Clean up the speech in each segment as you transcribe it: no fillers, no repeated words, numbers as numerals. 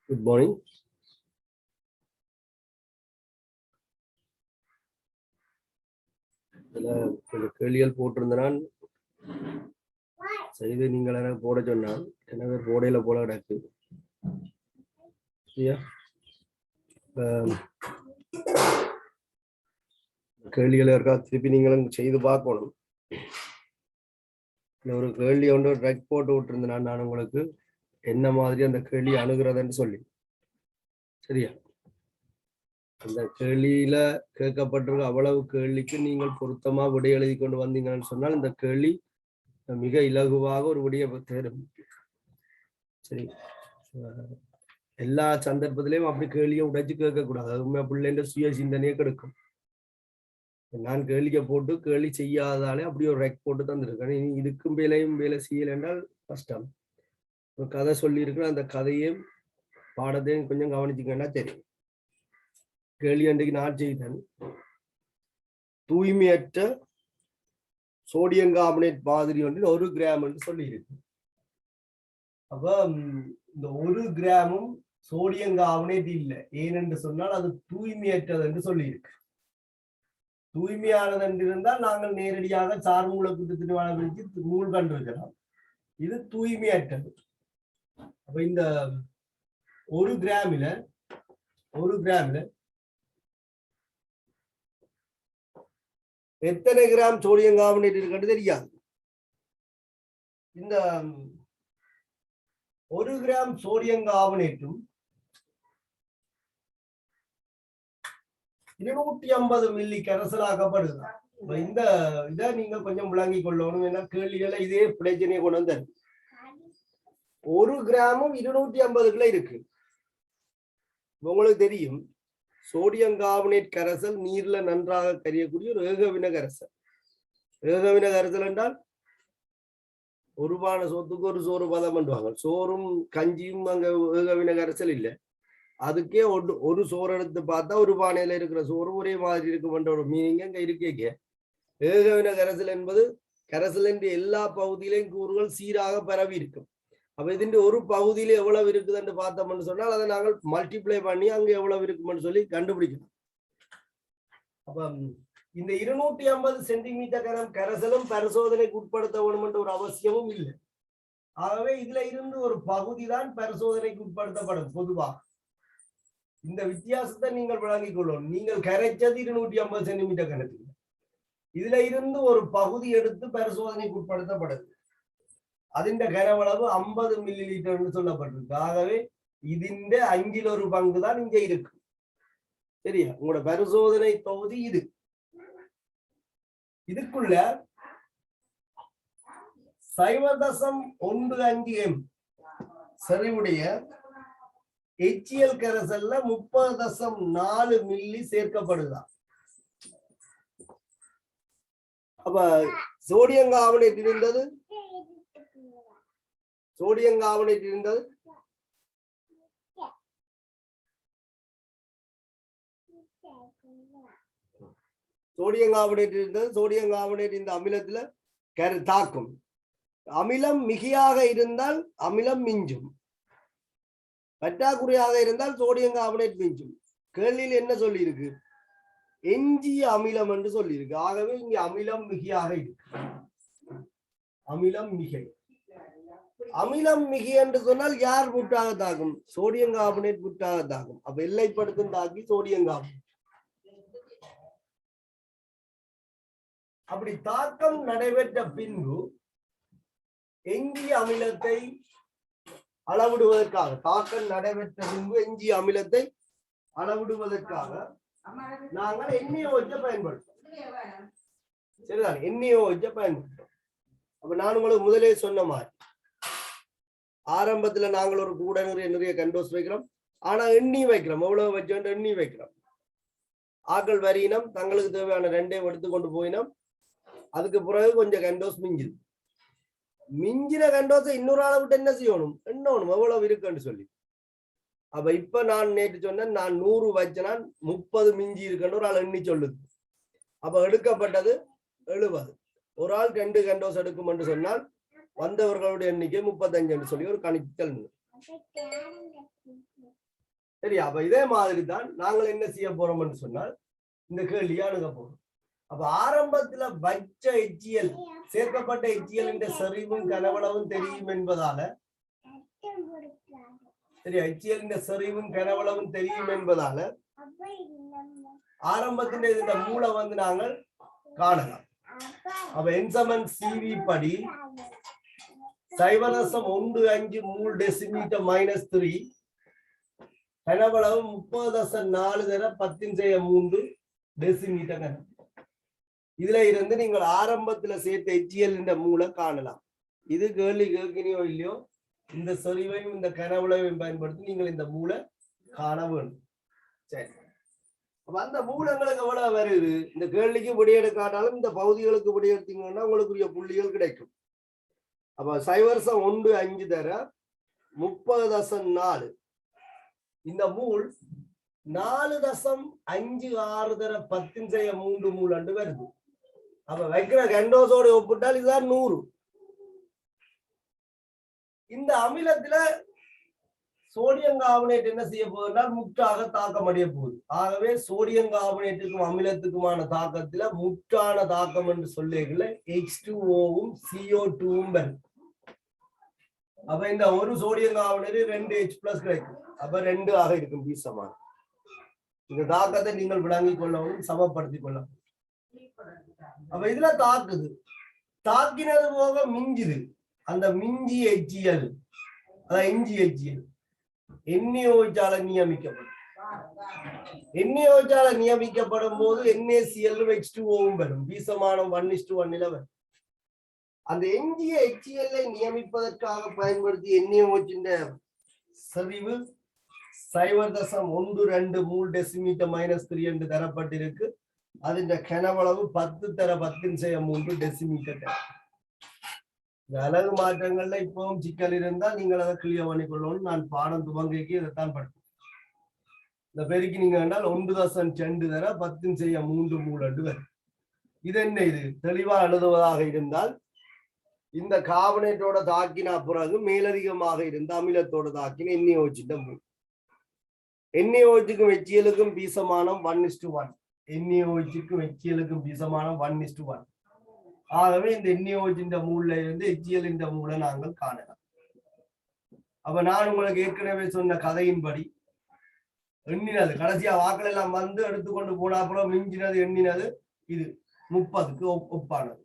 Good morning. கொஞ்சம் கேள்விகள் போட்டிருந்தான் செய்து நீங்கள் எனக்கு போட சொன்னால் எனவே போடையில போல கிடக்கு கேள்விகள் இருக்கா திருப்பி நீங்களும் செய்து பார்க்கணும். ஒரு கேள்வி ஒன்று ரெக் போட்டு விட்டுருந்தேன் நான் உங்களுக்கு என்ன மாதிரி அந்த கேள்வி அணுகிறதுன்னு சொல்லி. சரியா? அந்த கேள்வியில கேட்கப்பட்டிருக்க அவ்வளவு கேள்விக்கு நீங்கள் பொருத்தமா விடை எழுதி கொண்டு வந்தீங்கன்னு சொன்னால் இந்த கேள்வி மிக இலகுவாக ஒரு விடைய தேரும். சரி, எல்லா சந்தர்ப்பத்திலையும் அப்படி கேள்வியை உடைச்சு கேட்கக்கூடாது. அது உண்மை பிள்ளைன்ற சுய சிந்தனையே கெடுக்கும். நான் கேள்வியை போட்டு கேள்வி செய்யாதாலே அப்படி ஒரு ரெக் போட்டு தந்திருக்கேன். இனி இதுக்கும் வேலையும் வேலை செய்யலை என்றால் கஷ்டம். ஒரு கதை சொல்லியிருக்கிற அந்த கதையும் பாடத்தையும் கொஞ்சம் கவனிச்சுக்கன்னா தெரியும். கேள்வி அன்றைக்கு நான் செய்தேன். தூய்மையற்ற சோடியம் கார்பனேட் மாதிரி ஒன்று 1 கிராம் என்று சொல்லி இருக்கு. அப்ப இந்த 1 கிராமும் சோடியம் கார்பனேட் இல்லை. ஏனென்று சொன்னால் அது தூய்மையற்றது என்று சொல்லி இருக்கு. தூய்மையானது என்று இருந்தால் நாங்கள் நேரடியாக சார்மூல கூட்டத்தின் வளர்ச்சி நூல் கண்டிருக்கிறோம். இது தூய்மையற்றது. அப்ப இந்த 1 கிராமில எத்தனை கிராம் சோடியம் கார்பனேட் இருக்கிறது தெரியாது. இந்த 1 கிராம் சோடியம் கார்பனேட்டும் 250 மில்லி கரைசலாக்கப்படுது. இந்த இதை நீங்க கொஞ்சம் விளங்கி கொள்ளணும். ஏன்னா கேள்விகளை இதே பிரச்சனையை கொண்டு வந்தாரு. 1 கிராமும் 250 கிலோ இருக்கு. உங்களுக்கு தெரியும் சோடியம் கார்பனேட் கரைசல் நீர்ல நன்றாக கரியக்கூடிய ஒரு ஏகவின கரைசல். ஏகவின கரைசல் என்றால் ஒருபான சோத்துக்கு ஒரு சோறு பதம் பண்ணுவாங்க. சோறும் கஞ்சியும் அங்க ஏகவின கரைசல் இல்லை. அதுக்கே ஒரு சோறு எடுத்து பார்த்தா ஒரு பானையில இருக்கிற சோறு ஒரே மாதிரி இருக்குமென்ற ஒரு மீனிங் அங்க இருக்கேங்க. ஏகவின கரைசல் என்பது கரைசலின் எல்லா பகுதியிலையும் கூறுகள் சீராக பரவி இருக்கும். அப்ப இதுண்டு ஒரு பகுதியில எவ்வளவு இருக்குதுன்னு பார்த்தோம்னு சொன்னால் அதை நாங்கள் மல்டிப்ளை பண்ணி அங்க எவ்வளவு இருக்குமென்னு சொல்லி கண்டுபிடிக்கணும். அப்ப இந்த 250 சென்டிமீட்டர் கனம் கரைசலும் பரிசோதனைக்கு உட்படுத்த வேணும் என்ற ஒரு அவசியமும் இல்லை. ஆகவே இதுல இருந்து ஒரு பகுதி தான் பரிசோதனைக்கு உட்படுத்தப்படும். பொதுவாக இந்த வித்தியாசத்தை நீங்கள் விளங்கிக் கொள்ளணும். நீங்கள் கரைச்சது 250 சென்டிமீட்டர் கணக்கு. இதுல இருந்து ஒரு பகுதி எடுத்து பரிசோதனைக்கு உட்படுத்தப்படுது. அதிண்ட கனவளவு 50 மில்லி லிட்டர்னு சொல்லப்பட்டிருக்கு. ஆகவே இதிண்ட 5ல் 1 பங்கு தான் இங்க இருக்கு. சரியா? உங்களோட பரிசோதனை தொகுதி இது. இதுக்குள்ள 0.15 m செறிவுடைய HCl கரைசல்ல 30.4 மில்லி சேர்க்கப்படுதா. அப்ப சோடியம் கார்பனேட் இருந்தது சோடியம் கார்பனேட் இருந்தது சோடியம் கார்பனேட் இந்த அமிலத்துல தாக்கும். அமிலம் மிகையாக இருந்தால் அமிலம் மிஞ்சும், பற்றாக்குறையாக இருந்தால் சோடியம் கார்பனேட் மிஞ்சும். கேள்வியில் என்ன சொல்லி இருக்கு? எஞ்சிய அமிலம் என்று சொல்லி இருக்கு. ஆகவே இங்க அமிலம் மிகையாக இருக்கு. அமிலம் மிகை. அமிலம் மிகை என்று சொன்னால் யார் முட்டாக தாக்கும்? சோடியம் கார்பனேட் முட்டாக தாக்கும். அப்ப எல்லைப்படுத்தும் தாக்கி சோடியம் கார்பனேட். அப்படி தாக்கம் நடைபெற்ற பின்பு எஞ்சிய அமிலத்தை அளவிடுவதற்காக தாக்கம் நடைபெற்ற பின்பு எஞ்சிய அமிலத்தை அளவிடுவதற்காக நாங்கள் NaOH பயன்படுத்தோம். சரிதான், NaOH பயன்படுத்தோம். அப்ப நான் உங்களுக்கு முதலே சொன்ன மாதிரி ஆரம்பத்துல நாங்கள் ஒரு கூட நிறைய கண்டோஸ் வைக்கிறோம். ஆனா எண்ணி வைக்கிறோம். எவ்வளவு வச்சோம் எண்ணி வைக்கிறோம். ஆக்கள் வரியினம் தங்களுக்கு தேவையான 2 எடுத்துக்கொண்டு போயினோம். அதுக்கு பிறகு கொஞ்சம் கண்டோஸ் மிஞ்சுது. மிஞ்சின கண்டோஸை இன்னொரு ஆளை விட்டு என்ன செய்யணும்? எண்ணணும் எவ்வளவு இருக்குன்னு சொல்லி. அப்ப இப்ப நான் நேற்று சொன்னேன், நான் 100 வச்சனா 30 மிஞ்சி இருக்குன்னு ஒரு ஆள் எண்ணி சொல்லுது. அப்ப எடுக்கப்பட்டது 70. ஒரு ஆள் 2 கண்டோஸ் எடுக்கும் என்று சொன்னால் வந்தவர்களுடைய எண்ணிக்கை 35 என்று சொல்லி ஒரு கணித்தல். சரி, அப்ப இதே மாதிரி தான் நாங்கள் என்ன செய்ய போறோம்னு சொன்னால் இந்த கேள்வியை அணுக போறோம். அப்ப ஆரம்பத்துல வச்ச HCl சேர்க்கப்பட்ட HCl என்ற செறிவும் கனவளவும் தெரியும் என்பதால சரி, HCl என்ற செறிவும் கனவளவும் தெரியும் என்பதால ஆரம்பத்தின் இந்த மூளை வந்து நாங்கள் காணலாம். அப்ப என்சமன் CV படி 0.15 மூல் டெசிமீட்டர் -3 கனவளவு 30.4 தர 10⁻³ டெசிமீட்டர் கனம். இதுல இருந்து நீங்கள் ஆரம்பத்துல சேர்த்த HCl என்ற மூளை காணலாம். இது கேள்வி கேட்கணையோ இல்லையோ இந்த செறிவையும் இந்த கனவளவையும் பயன்படுத்தி நீங்கள் இந்த மூளை காண வேண்டும். சரி, அப்ப அந்த மூலங்களுக்கு எவ்வளவு வருது? இந்த கேள்விக்கு விடையெடுக்காட்டாலும் இந்த பகுதிகளுக்கு விடையெடுத்தீங்கன்னா உங்களுக்குரிய புள்ளிகள் கிடைக்கும். அப்ப 0.15 தர 30.4 இந்த மூல் 4.56 தர 10⁻³ மூல் அண்டு வருது. அப்ப வைக்கிற கண்டோஸோட ஒப்பிட்டால் இதுதான் 100. இந்த அமிலத்துல சோடியம் கார்பனேட் என்ன செய்ய போகுதுனால் முற்றாக தாக்கம் அடைய போகுது. ஆகவே சோடியம் கார்பனேட்டுக்கும் அமிலத்துக்குமான தாக்கத்துல முற்றான தாக்கம் என்று சொல்லிக்கல H2O-வும் CO2-வும் வரும். அப்ப இந்த ஒரு சோடியம் கார்பனேட் 2H+ கிடைக்கும். அப்ப 2 ஆக இருக்கும் பீசமான. இந்த தாக்கத்தை நீங்கள் விளங்கிக் கொள்ளவும் சமப்படுத்திக் கொள்ளவும். அப்ப இதுல தாக்குது, தாக்கினது போக மிஞ்சுது. அந்த மிஞ்சி HCl அதான் இஞ்சி HCl NaOH நியமிக்கப்படும். NaOH நியமிக்கப்படும் போது NaCl-ம் H2O-வும் வரும். பீசமானம் 1:1 வரும். அந்த எஞ்சிய HCl-ஐ நியமிப்பதற்காக பயன்படுத்திய NaOH செறிவு 0.12 மூல் டெசிமீட்டர் -3 என்று தரப்பட்டிருக்கு. அதன் கனவளவு 10 தர 10⁻³ டெசிமீட்டர். அலகு மாற்றங்கள்ல இப்பவும் சிக்கல் இருந்தால் நீங்கள் அதை கிளியர் பண்ணிக்கொள்ளணும். நான் பாடம் துவங்கிக்கு இதைத்தான் படிப்பேன். இந்த பெருக்கி நீங்க என்றால் 1.2 தர 10⁻³ மூல் அண்டு வரும். இது என்ன? இது தெளிவா எழுதுவதாக இருந்தால் இந்த கார்பனேட்டோட தாக்கின பிறகு மேலதிகமாக இருந்த அமிலத்தோட தாக்கின NaOH மூல். NaOH-க்கும் HCl-க்கும் பீசமானம் 1:1. NaOH-க்கும் HCl-க்கும் பீசமானம் 1:1. ஆகவே இந்த NaOH மூல்ல இருந்து HCl மூலை நாங்கள் காணலாம். அப்ப நான் உங்களுக்கு ஏற்கனவே சொன்ன கதையின்படி எண்ணினது கடைசியா வாக்கள் எல்லாம் வந்து எடுத்துக்கொண்டு போன அப்புறம் மிஞ்சினது எண்ணினது இது 30க்கு ஒப்பானது.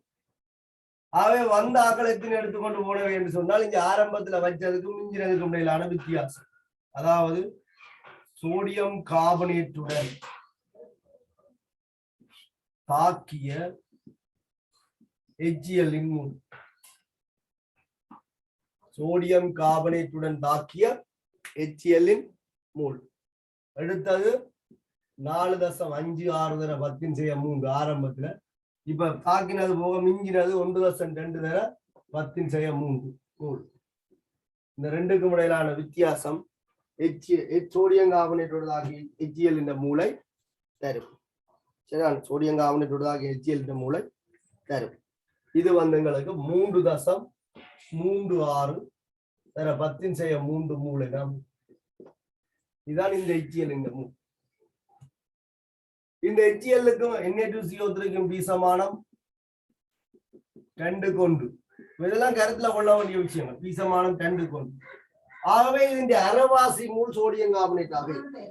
ஆகவே வந்த ஆக்கள் எத்தனை எடுத்துக்கொண்டு போனவை என்று சொன்னால் இங்க ஆரம்பத்துல வச்சதுக்கும் மிஞ்சினதுக்கும் இடையிலான வித்தியாசம். அதாவது சோடியம் கார்பனேட்டுடன் தாக்கிய HCl-இன் மூல். சோடியம் கார்பனேட்டுடன் தாக்கிய HCl-இன் மூல். அடுத்தது 4.56 தர 10⁻³ ஆரம்பத்துல. இப்ப தாக்கினது போக மிஞ்சினது 1.2 தர 10⁻³ மூல். இந்த ரெண்டுக்கும் இடையிலான வித்தியாசம் சோடியம் கார்பனேட்டோட தாக்கி HCl மூளை தரும். சரிதான், சோடியம் கார்பனேட்டோட தாக்கி HCl மூளை தரும். இது வந்து எங்களுக்கு 3.36 தர 10⁻³ மூளை தான். இதுதான் இந்த HCl மூல். இந்த HCl-க்கும் Na2CO3-க்கும் பீசமானம் 2:1. இதெல்லாம் கருத்துல கொள்ள வேண்டிய விஷயங்கள். பீசமானம் 2:1. ஆகவே இதனுடைய அரைவாசி மூல் சோடியம் கார்பனேட் ஆக இருக்கும்.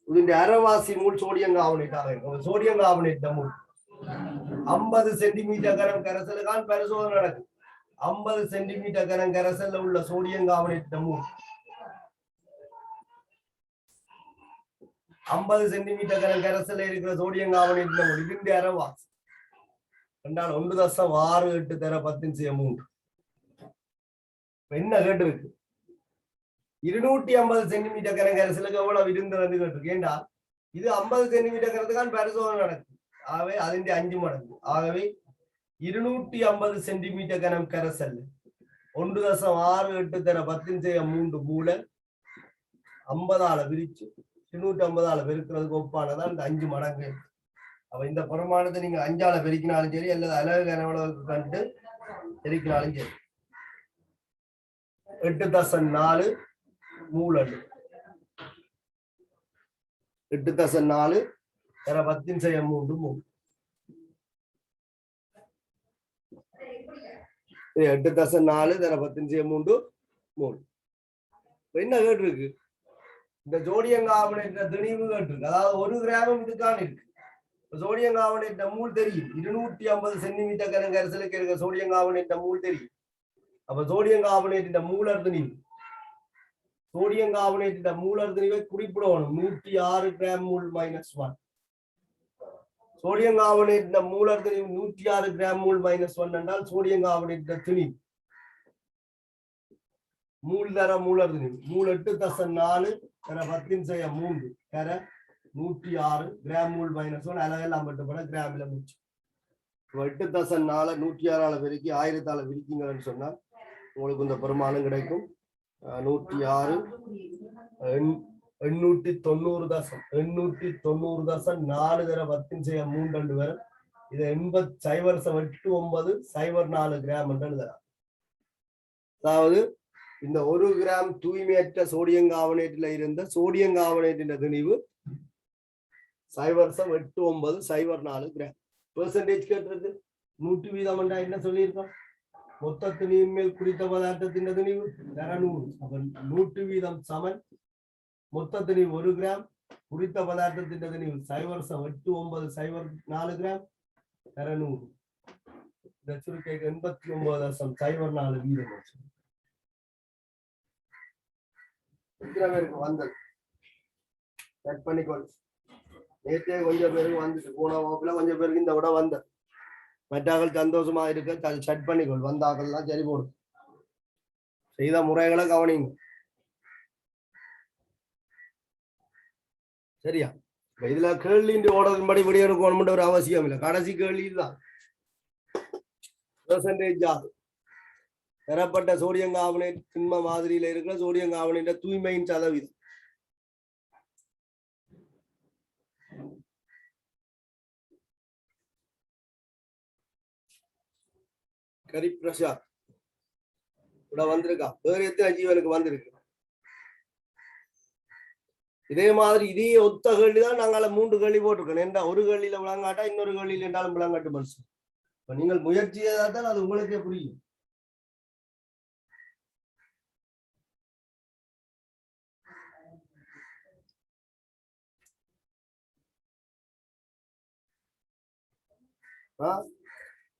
இதனுடைய அரைவாசி மூல் சோடியம் கார்பனேட் ஆக இருக்கும். சோடியம் கார்பனேட் மூல் 50 சென்டிமீட்டர் கனம் கரைசலுக்கான பரிசோதனை நடக்கும். 50 சென்டிமீட்டர் கனம் கரைசல்ல உள்ள சோடியம் கார்பனேட் மூல் 50 சென்டிமீட்டர் கனம் கரைசல்ல இருக்கிற சோடியம் கார்பனேட் மூல் இதனுடைய அரைவாசி என்றால் 1.68 தர 10⁻³ என்ன கேட்டு இருக்கு? 250 சென்டிமீட்டர் கனம் கரைசலுக்கு எவ்வளவு இருந்தது கேட்டு ஏண்டா இது 50 சென்டிமீட்டர் கனத்துக்கான பரிசோதனை நடக்கும். ஆகவே அதிന്റെ 5 மடங்கு. ஆகவே 250 சென்டிமீட்டர் கனம் கரைசல் 1.68 தர 10⁻³ மூல 50ஆல விரிச்சு 250ஆல பெருக்கிறதுக்கு ஒப்பானதான் இந்த 5 மடங்கு. அப்ப இந்த பிரமாணத்தை நீங்க 5ஆல பெருக்கினாலும் சரி அல்லது அலகு கனவளவுக்கு கண்டு பெருக்கினாலும் சரி. 8.4 மூலண்டு 8.4 தர 10 மூல் 8.4 தர 10 மூல். என்ன கேட்டிருக்கு? இந்த சோடியம் கார்பனேட் திணிவு கேட்டிருக்கு. அதாவது 1 கிராமும் இதுக்கான இருக்கு. சோடியம் கார்பனேட் மூல் தெரியும். 250 சென்டிமீட்டர் கரைசலுக்கு இருக்க சோடியம் கார்பனேட் மூல் தெரியும். அப்ப சோடியம் கார்பனேட் மூலர் திணிவு, சோடியம் கார்பனேட் மூலர் திணிவை குறிப்பிடணும். 106 gram mole -1. Sodium carbonate molar திணிவு 106 கிராம் மூல் -1 என்றால் சோடியம் கார்பனேட் திணிவு மூல் தர மூலர் திணிவு மூல் 8.4 தர 10 தர 106 கிராம் மூல் -1 அளவெல்லாம் மட்டுப்பட கிராமில முடிச்சு. 8.4 106 பெருக்கி 1000 விரிக்கீங்கன்னு சொன்னா உங்களுக்கு இந்த பெருமானம் கிடைக்கும். 106 890.4 தர 10 வரும். இது 0.8904 கிராம் என்று எழுதலாம். அதாவது இந்த 1 கிராம் தூய்மையற்ற சோடியம் கார்பனேட்ல இருந்த சோடியம் கார்பனேட்டின் திணிவு 0.8904 கிராம். பெர்சன்டேஜ் கேட்டிருக்கு. 100% என்ன சொல்லியிருக்கோம்? மொத்த திணிவின் மேல் குறித்த பதார்த்தத்தின் திணிவு 100. அப்ப 100% சமன் மொத்த திணிவு 1 கிராம், குறித்த பதார்த்தத்தின் திணிவு 0.8904 கிராம் 100. இந்த சுருக்கை 89.04 வீதம். பேருக்கு வந்தது செட் பண்ணிக்கொள். நேற்றே கொஞ்சம் பேருக்கு வந்துட்டு போன வகுப்புல கொஞ்சம் பேருக்கு இந்த விட வந்தது. மற்றாக்கள் சந்தோஷமா இருக்க செட் பண்ணிக்கொள். வந்தாக்கள்லாம் சரி போடும். செய்த முறைகளை கவனிங்க. சரியா? இதுல கேள்வி ஓடத்தின்படி விடையெடுக்கணும் ஒரு அவசியம் இல்லை. கடைசி கேள்வி தான் பெர்சன்டேஜ் ஆகும். பெறப்பட்ட சோடியம் கார்பனேட் திண்ம மாதிரியில இருக்கிற சோடியம் கார்பனேட் தூய்மையின் சதவீதம். கரி பிரசாத் வந்திருக்கா? வேற எத்தனை ஜீவனுக்கு வந்திருக்கு? இதே மாதிரி இதே ஒத்த கேள்விதான் நாங்கள 3 கேள்வி போட்டிருக்கோம். ஏன்னா ஒரு கேள்வியில விளங்காட்டா இன்னொரு கேள்வியில் என்றாலும் விளங்காட்டு மனுஷன். நீங்கள் முயற்சி செய்தால் அது உங்களுக்கே புரியும்.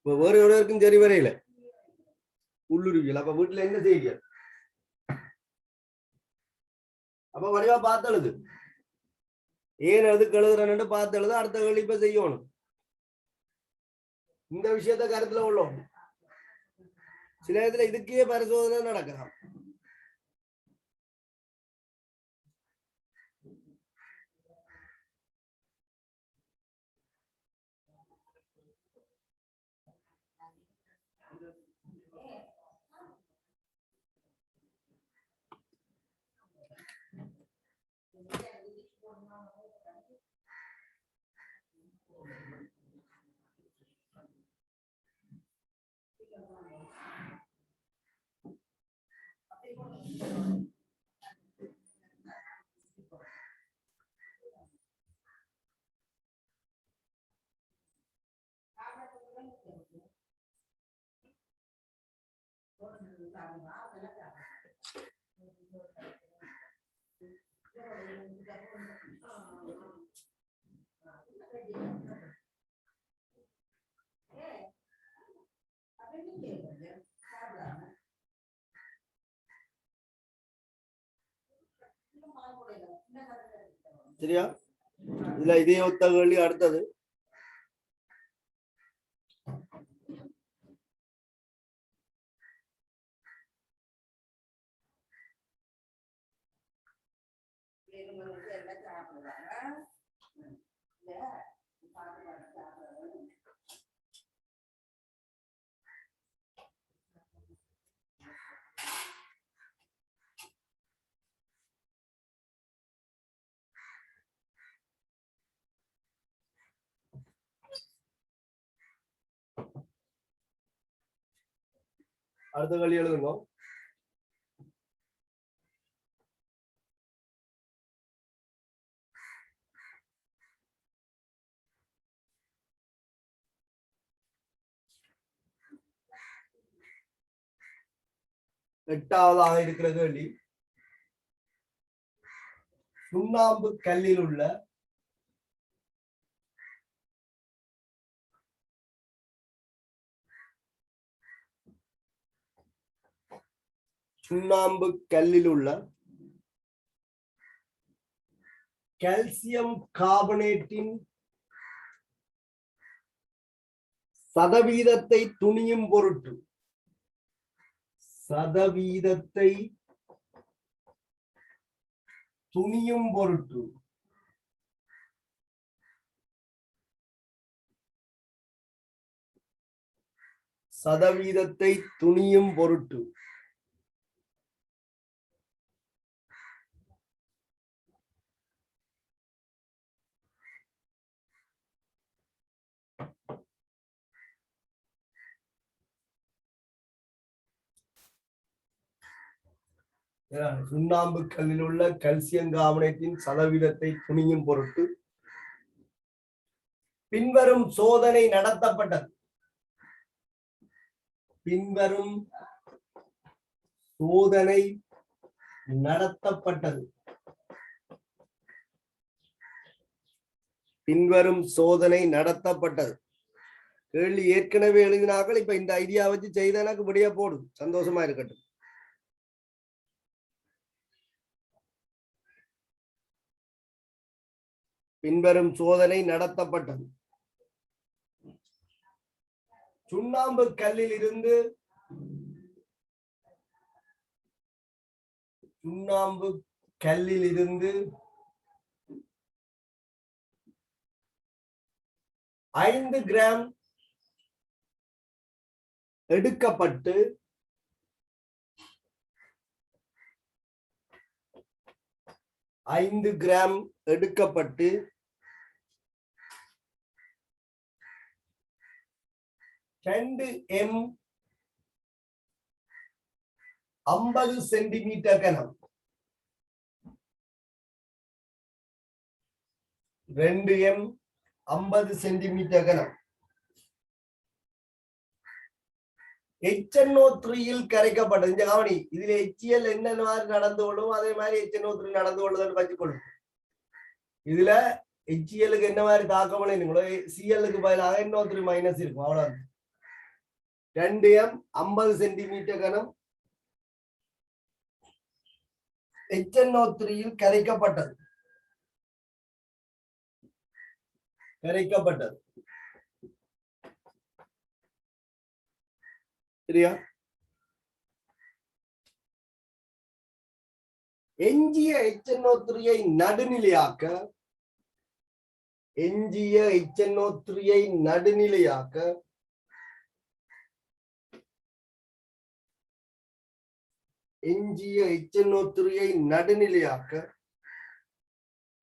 வேற எவ்வளவுக்கும் சரி வரையில உள்ளுருவியல். அப்ப வீட்டுல என்ன செய்ய? அப்ப வடிவா பார்த்தழுது ஏன் எதுக்கு எழுதுறன்னு பார்த்து எழுத அடுத்த கேள்வி இப்ப செய்யணும். இந்த விஷயத்த கருத்துல உள்ளோம். சில இடத்துல இதுக்கே பரிசோதனை நடக்கலாம். சரியா? இதுல இதே ஒத்த கேள்வி அடுத்தது. அடுத்த கேள்வி எழுதுங்க. எட்டாவதாக இருக்கிற கேள்வி, சுண்ணாம்பு கல்லில் உள்ள கால்சியம் கார்பனேட்டின் சதவீதத்தை துணியும் பொருட்டு சுண்ணாம்பு கல்லில் உள்ள கால்சியம் கார்பனேட்டின் சதவீதத்தை துணியும் பொருட்டு பின்வரும் சோதனை நடத்தப்பட்டது. கேள்வி ஏற்கனவே எழுதினாக்கள் இப்ப இந்த ஐடியா வச்சு செய்த எனக்கு விடிய போடும், சந்தோஷமா இருக்கட்டும். பின்வரும் சோதனை நடத்தப்பட்டது. சுண்ணாம்பு கல்லில் இருந்து 5 கிராம் எடுக்கப்பட்டு 2 m 50 சென்டிமீட்டர் கனம், 2 m 50 சென்டிமீட்டர் கனம் HNO3 கரைக்கப்பட்டது. இந்த கவனி, இதுல HCl என்ன மாதிரி நடந்து கொள்ளும் அதே மாதிரி HNO3 நடந்து கொள்ளுதுன்னு வச்சுக்கொள்ளும். இதுல HCl என்ன மாதிரி தாக்கம் Cl பதிலாக NO3 மைனஸ் இருக்கும், அவ்வளவு. 2 m 50 சென்டிமீட்டர் கனம் HNO3 கரைக்கப்பட்டது. சரியா? எஞ்சிய HNO3 நடுநிலையாக்க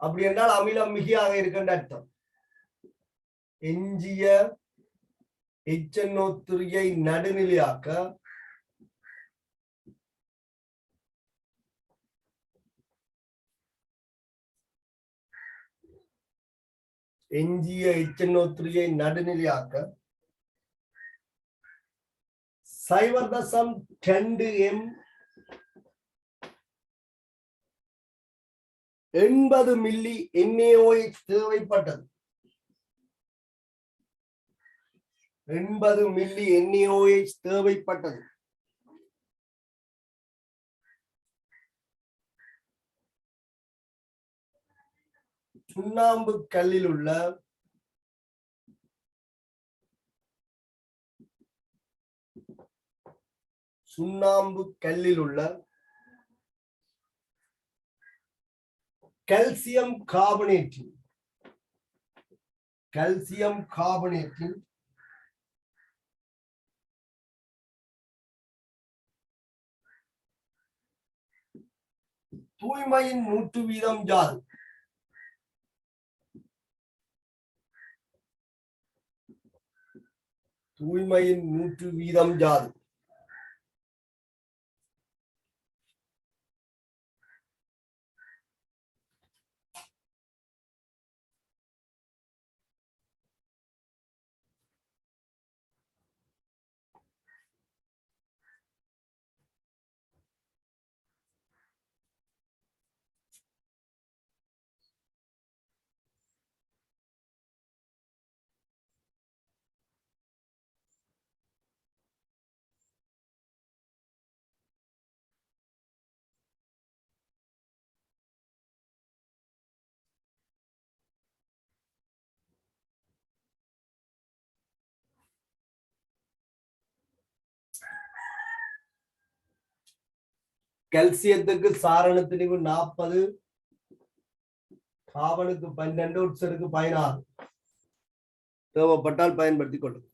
அப்படி என்றால் அமிலம் மிகையாக இருக்கின்ற அர்த்தம். எஞ்சிய HNO3 நடுநிலையாக்க சைவர்தசம் 2 m 80 மில்லி NaOH தேவைப்பட்டது. 80 மில்லி NaOH தேவைப்பட்டது. சுண்ணாம்பு கல்லில் உள்ள கால்சியம் கார்பனேட்டின் தூய்மையின் 100% யாது? தூய்மையின் 100% யாது? கால்சியத்துக்கு சாரண திணிவு 40, காபனுக்கு 12, உட்சருக்கு 16. தேவைப்பட்டால் பயன்படுத்திக் கொள்ளும்.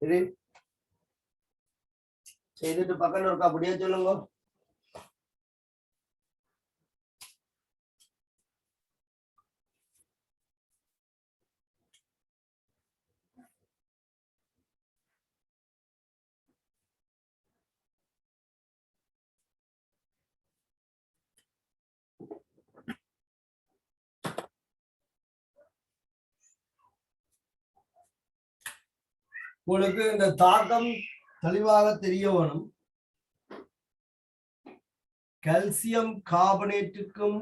சரி, செய்துட்டு பக்கம் இருக்கா அப்படியே சொல்லுங்க. உங்களுக்கு இந்த தாக்கம் தெளிவாக தெரிய வேணும். கால்சியம் கார்பனேட்டுக்கும்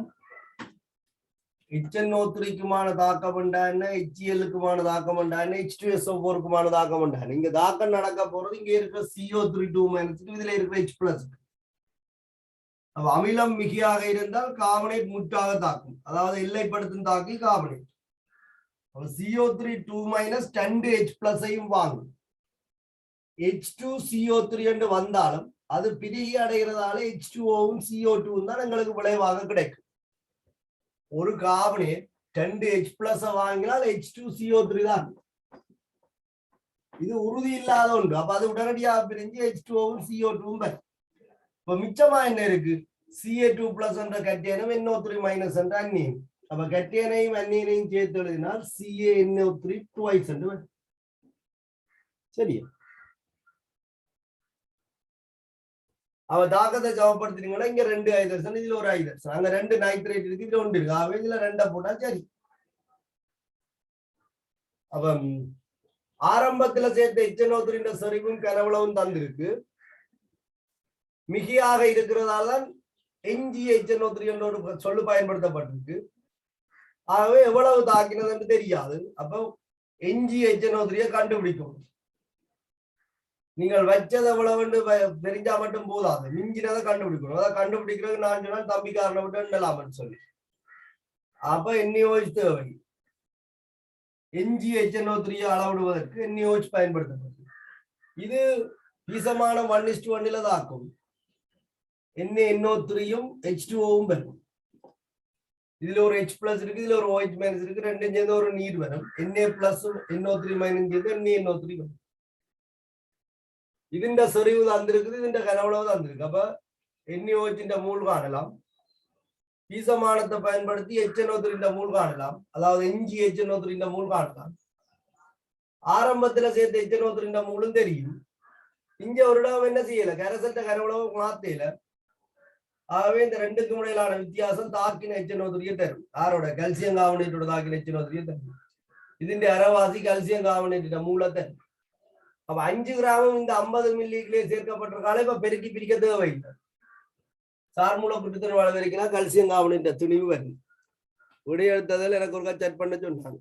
HNO3க்குமான தாக்கம் உண்டான, HCl-க்குமான தாக்கம் உண்டான, H2SO4க்குமான தாக்கம் உண்டான. இங்க தாக்கம் நடக்க போறது இங்க இருக்கிற CO3 இதுல இருக்கிற H+. அப்ப அமிலம் மிகையாக இருந்தால் கார்பனேட் முற்றாக தாக்கும், அதாவது எல்லைப்படுத்தும் தாக்கி கார்பனேட். CO3 2- 2H+ஐயும் வாங்கும். H2CO3 என்று வந்தாலும் அது பிரிகி அடைகிறதால H2O-வும் CO2-வும் தான் எங்களுக்கு விளைவாக கிடைக்கும். ஒரு கார்பனேட் 2H+ வாங்கினால் H2CO3 தான். இது உறுதி இல்லாத ஒன்று. அப்ப அது உடனடியாக பிரிஞ்சு H2O-வும் CO2-வும் வரும். இப்ப மிச்சமா என்ன இருக்கு? Ca2+ என்ற கட்டியனும் NO3- என்ற அந்நியன். அப்ப கட்டியனையும் அந்நியனையும் சேர்த்து எழுதினால் CaNO3 twice என்று வரும். சரியா? அவ தாக்கத்தை சமப்படுத்தினீங்கன்னா இங்க 2 ஹைட்ரஜன், இதுல ஒரு ஹைட்ரஜன், அங்க 2 நைட்ரேட் இருக்கு, இதுல 1 இருக்கு. அவ இதுல 2 போட்டா சரி. அப்ப ஆரம்பத்துல சேர்த்த HNO3 செறிவும் கனவுளவும் தந்திருக்கு. மிகையாக இருக்கிறதால எஞ்சிய HNO3 என்ற ஒரு சொல்லு பயன்படுத்தப்பட்டிருக்கு. ஆகவே எவ்வளவு தாக்கினது தெரியாது. அப்ப எஞ்சிய HNO3 கண்டுபிடிக்கும். நீங்கள் வச்சது எவ்வளவு தெரிஞ்சா மட்டும் போதாது, மிஞ்சினதை கண்டுபிடிக்கணும். அதை கண்டுபிடிக்கிறது நான் சொன்னா தம்பிக்காரனை விட்டு எண்ணலாம்னு சொல்லி. அப்ப NaOH தேவை. எஞ்சிய HNO3 அளவிடுவதற்கு NaOH பயன்படுத்தப்படும். இது பீசமான 1:1 தாக்கும். NaNO3யும் H2O-வும் வரும். இதுல ஒரு H+ இருக்கு, இதுல ஒரு OH- இருக்கு, ரெண்டும் சேர்ந்து ஒரு நீர் வரும். Na+, NO3- சேர்ந்து NaNO3 வரும். ഇതിന്റെ செறிவு தந்திருக்குது, ഇതിന്റെ கனவுளவு தந்திருக்கு. அப்ப NaOH மூல் காணலாம். பீசமானத்தை பயன்படுத்தி HNO3 மூல் காணலாம், அதாவது எஞ்சி HNO3 மூல் காணலாம். ஆரம்பத்துல சேர்த்த HNO3 மூலும் தெரியும். இங்க ஒரு இடம் என்ன செய்யல, கரைசல்ட கனவுளவு மாத்தல. ஆகவே இந்த ரெண்டுக்கும் இடையிலான வித்தியாசம் தாக்கின HNO3 தரும். யாரோட? கால்சியம் கார்பனேட்டோட தாக்கின HNO3 தரும். ഇതിന്റെ அரைவாசி கால்சியம் கார்பனேட் மூலத்தை. அப்ப 5 கிராமும் இந்த 50 மில்லிக்குள்ளே சேர்க்கப்பட்டிருக்கால இப்ப பெருக்கி பிரிக்க தேவையில்லை. சார்மூல குட்டுத்தன் வளர்க்கிறா கால்சியம் கார்பனேட் துணிவு வருது. உடைய எடுத்ததில் எனக்கு ஒரு செட் பண்ண சொன்னாங்க.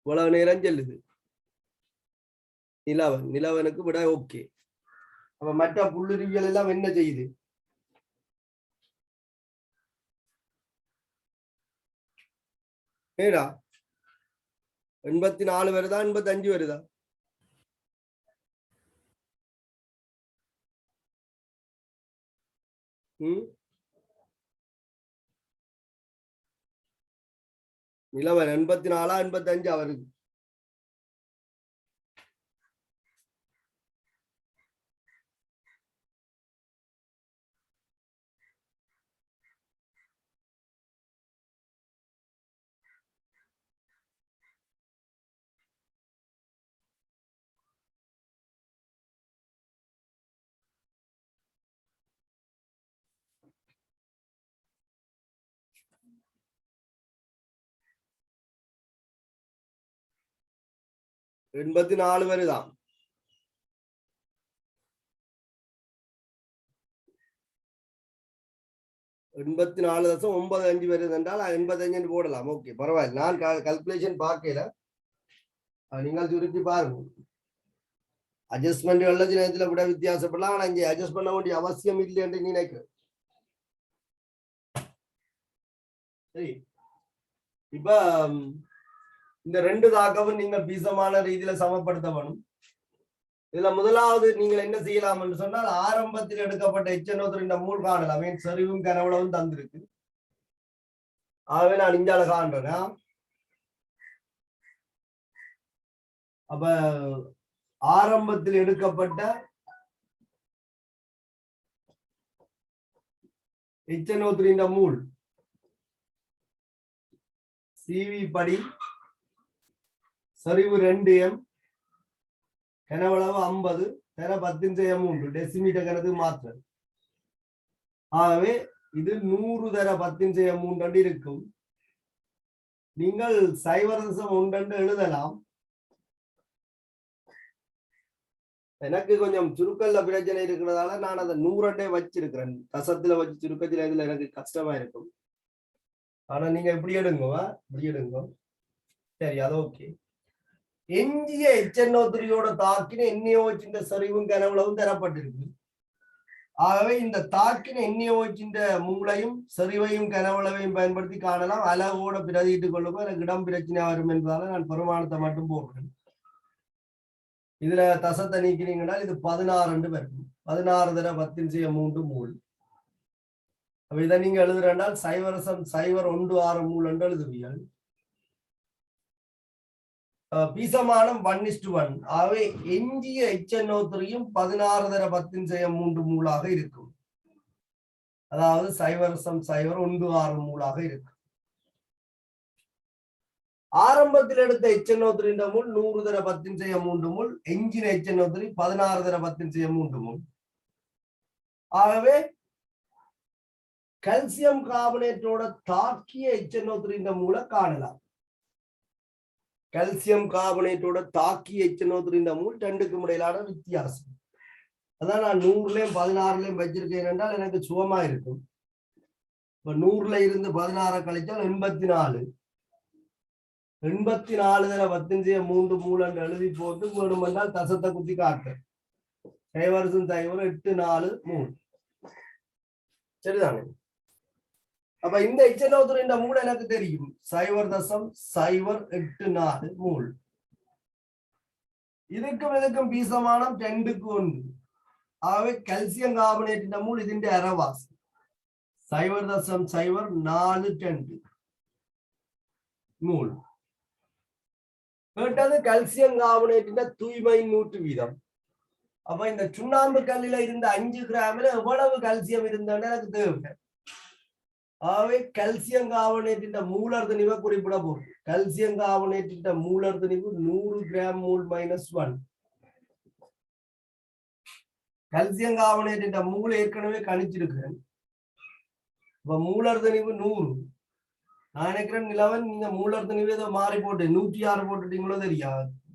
இவ்வளவு நேரம் செல்லுது. நிலவனுக்கு விட ஓகே. அப்ப மற்ற புள்ளுருவியல் எல்லாம் என்ன செய்யுது? ஏடா 84 வருதா, 85 வருதா? நிலவன் 84 85 வருது. 84 வருதான். 84.95 வருது என்றால் 85 போடலாம். ஓகே, பரவாயில்ல. நான் கால்குலேஷன் பார்க்கல, நீங்கள் சுருக்கி பாருங்க. அட்ஜஸ்ட்மெண்ட் சில நேரத்தில் விட வித்தியாசப்படலாம். ஆனா இங்கே அட்ஜஸ்ட் பண்ண வேண்டிய அவசியம் இல்லை என்று நினைக்கிறேன். சரி, இப்ப இந்த ரெண்டு தாக்கமும் நீங்கள் பீசமான ரீதியில சமப்படுத்த வேணும். இதுல முதலாவது நீங்கள் என்ன செய்யலாம் என்று சொன்னால், ஆரம்பத்தில் எடுக்கப்பட்ட எச்சனோத்தின் மூல் காணலாம். சரிவும் கனவுளவும் தந்திருக்கு. ஆகவே நான் இஞ்சால காண்றேன். அப்ப ஆரம்பத்தில் எடுக்கப்பட்ட எச்சனோத்தின் மூல் சிவி படி சரிவு 2m, கனவளவு 50 தர 10/3 டெசிமீட்டர் கணக்கு மாற்றம். ஆகவே இது 100 தர 10/3 இருக்கும். நீங்கள் 0.1 எழுதலாம். எனக்கு கொஞ்சம் சுருக்கல்ல பிரச்சனை இருக்கிறதால நான் அதை 100 வச்சிருக்கிறேன். தசத்துல வச்சு சுருக்கத்துல இதுல எனக்கு கஷ்டமா இருக்கும். ஆனா நீங்க இப்படி எடுங்க, இப்படி எடுங்க. சரி, அது ஓகே. எஞ்சிய எச்சனோத்திரியோட தாக்கின NaOH சரிவும் கனவுளவும் தரப்பட்டிருக்கு. ஆகவே இந்த தாக்கின NaOH மூளையும் சரிவையும் கனவுளவையும் பயன்படுத்தி காணலாம். அளவோட பிரதியிட்டுக் கொள்ளும். எனக்கு இடம் பிரச்சனை வரும் என்பதால நான் பெருமானத்தை மட்டும் போடுறேன். இதுல தசத்தை நீக்கிறீங்கன்னா இது 16 வரும். 16 தர 10/3 மூல். அப்ப இதை நீங்க எழுதுறால் 0.016 மூல் என்று எழுதுவீர்கள். பீசமானம் 1:1. ஆகவே எஞ்சிய எச்சனோத்திரியும் 16 தர 10/3 மூலாக இருக்கும். அதாவது 0.016 மூலாக இருக்கும். ஆரம்பத்தில் எடுத்த எச்சனோத்திரின் மூல் 100 தர 10/3 மூல், எஞ்சின எச்சனோத்திரி 16 தர 10/3 மூல். ஆகவே கால்சியம் கார்பனேட்டோட தாக்கிய எச்சனோத்திரின் மூல காணலாம். கால்சியம் கார்பனேட்டோட தாக்கிய எச்சனோத்திரின் மூல் 2க்கும் இடையிலான வித்தியாசம். அதான் நான் 100லயும் 16லயும் வச்சிருக்கேன் என்றால் எனக்கு சுகமா இருக்கும். இப்ப 100ல இருந்து 16 கழிச்சால் 84. 84 தர 10/3 மூல் என்று எழுதி போட்டு வேணும் என்றால் தசத்தை குத்தி காட்டு. 0.84 சரிதானே? அப்ப இந்த எச்சனோத்திரின் மூல் எனக்கு தெரியும் 0.084 மூல். இதுக்கும் பீசமானம் 2:1. ஆகவே கால்சியம் கார்பனேட்டின் மூல் ഇതിന്റെ അരവാസി 0.042 மூல். கேட்டது கால்சியம் கார்பனேட்டின் தூய்மை நூற்று வீதம். அப்ப இந்த சுண்ணாம்பு கல்லில இருந்த 5 கிராம்ல எவ்வளவு கால்சியம் இருந்தான்னு எனக்கு தேவை. ஆகவே கால்சியம் கார்பனேட்டின் மூலர்தனிவை குறிப்பிட போகுது. கால்சியம் கார்பனேட்டின் மூலர்தனிவு 100 கிராம் மூல் -1. கால்சியம் கார்பனேட்டின் மூல ஏற்கனவே கணிச்சிருக்கிறேன். இப்ப மூலர்தனிவு 100. நான் நினைக்கிறேன் நிலவன் நீங்க மூலர்தனிவு ஏதோ மாறி போட்டு 106 போட்டுட்டீங்களோ தெரியா?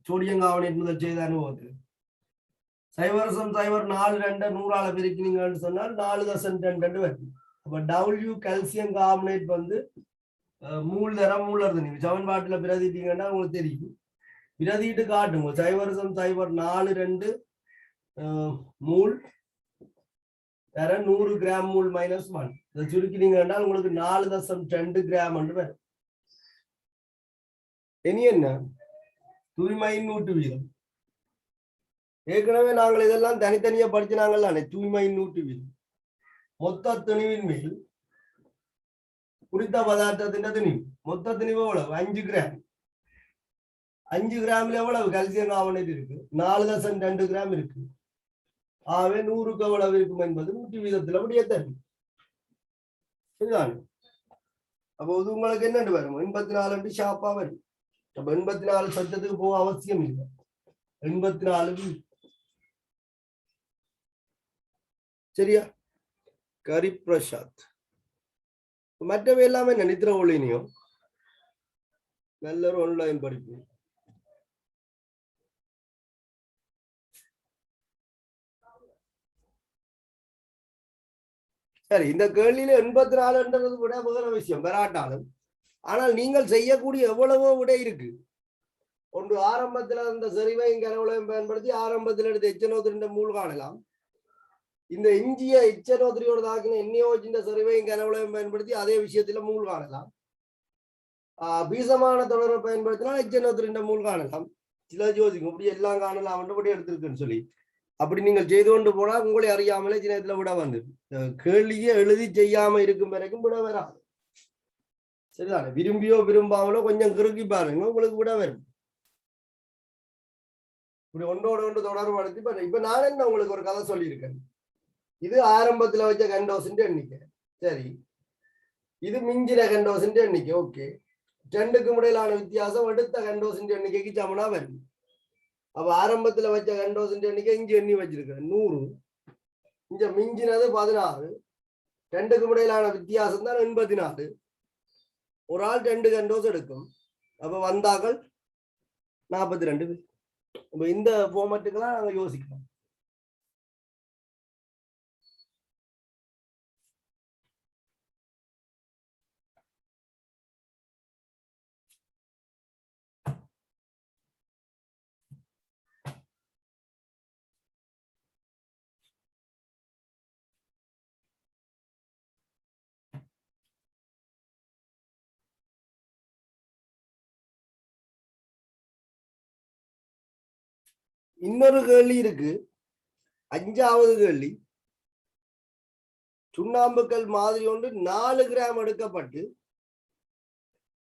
சோடியம் கார்பனேட் முதல் செய்த அனுபவத்துக்கு 0.042 100ஆல பெருக்கினீங்கன்னு சொன்னால் 4.2 வருது. அப்ப W கால்சியம் கார்பனேட் வந்து மூல் தர மூலர்தனிவு சமன்பாட்டுல பிரதிட்டீங்கன்னா உங்களுக்கு தெரியும். பிரதிட்டு காட்டுங்க 0.042 மூல் தர 100 கிராம் மூல் -1. இதை சுருக்கினீங்கன்னா உங்களுக்கு 4.2 கிராம் என்று வரும். இனி என்ன? தூய்மை நூற்று வீதம். ஏற்கனவே நாங்கள் இதெல்லாம் தனித்தனியா படிச்சினாங்கல்ல. தூய்மை நூற்று வீதம் மொத்த திணிவின் மேல் குறித்த பதார்த்தத்தின் திணிவு. மொத்த திணிவு எவ்வளவு? 5 கிராம். 5 கிராம்ல எவ்வளவு கால்சியம் கார்பனேட் இருக்கு? 4.2 கிராம் இருக்கு. ஆகவே 100க்கு எவ்வளவு இருக்கும் என்பது நூற்று வீதத்துல அப்படியே தரும். சரிதான்? அப்போ இது உங்களுக்கு என்னண்டு வரும்? 84 ஷாப்பா வரும். அப்ப 84 சட்டத்துக்கு போக அவசியம் இல்லை. 84 சரியா? கரிப்பிரசாத் மற்றவை எல்லாமே நினைத்திர ஒளினியும் நல்ல ஒரு ஆன்லைன் படிப்பு. சரி, இந்த கேள்வியில 84ன்றது விட வேற விஷயம் வராட்டாலும், ஆனால் நீங்கள் செய்யக்கூடிய எவ்வளவோ விட இருக்கு. ஒன்று ஆரம்பத்தில் அந்த செறிவையும் கனவுளையும் பயன்படுத்தி ஆரம்பத்தில் எடுத்து எச்சனோத்திரின்ற மூல் காணலாம். இந்த இஞ்சிய எச்சனோத்திரியோட தாக்கின எண்ணியோச்சின்ற செறிவையும் கனவுளையும் பயன்படுத்தி அதே விஷயத்துல மூல் காணலாம். பீசமான தொடரை பயன்படுத்தினா எச்சனோத்திரின்ற மூல் காணலாம். சில ஜோதிக்கும் இப்படி எல்லாம் காணலாம் இப்படி எடுத்திருக்குன்னு சொல்லி அப்படி நீங்கள் செய்து கொண்டு போனா உங்களை அறியாமலே சின்னத்துல விட வந்து கேள்வியே எழுதி செய்யாம இருக்கும் வரைக்கும் விட வராது. சரிதானே? விரும்பியோ விரும்பாமலோ கொஞ்சம் கிறுக்கி பாருங்க, உங்களுக்கு விட வரும். இப்படி ஒன்றோடு ஒன்று தொடர்படுத்தி இப்ப நான் என்ன உங்களுக்கு ஒரு கதை சொல்லியிருக்கேன். இது ஆரம்பத்துல வச்ச கண்டோசின் எண்ணிக்கை. சரி, இது மிஞ்சின கண்டோசின் எண்ணிக்கை. ஓகே, ரெண்டுக்கும் இடையிலான வித்தியாசம் எடுத்த கண்டோசின் எண்ணிக்கைக்கு சமனா வரும். அப்ப ஆரம்பத்துல வச்ச கண்டோசின் எண்ணிக்கை இங்க எண்ணி வச்சிருக்கேன் 100, இங்க மிஞ்சினது 16, ரெண்டுக்கும் இடையிலான வித்தியாசம் தான் 84. ஒரு ஆள் 2 கண்டோஸ் எடுக்கும். அப்ப வந்தாக்கள் 42 பேர். இந்த ஃபார்மேட்டுக்கெல்லாம் நாங்க யோசிக்கலாம். இன்னொரு கேள்வி இருக்கு, 5வது கேள்வி. சுண்ணாம்புக்கல் மாதிரி ஒன்று 4 கிராம் எடுக்கப்பட்டு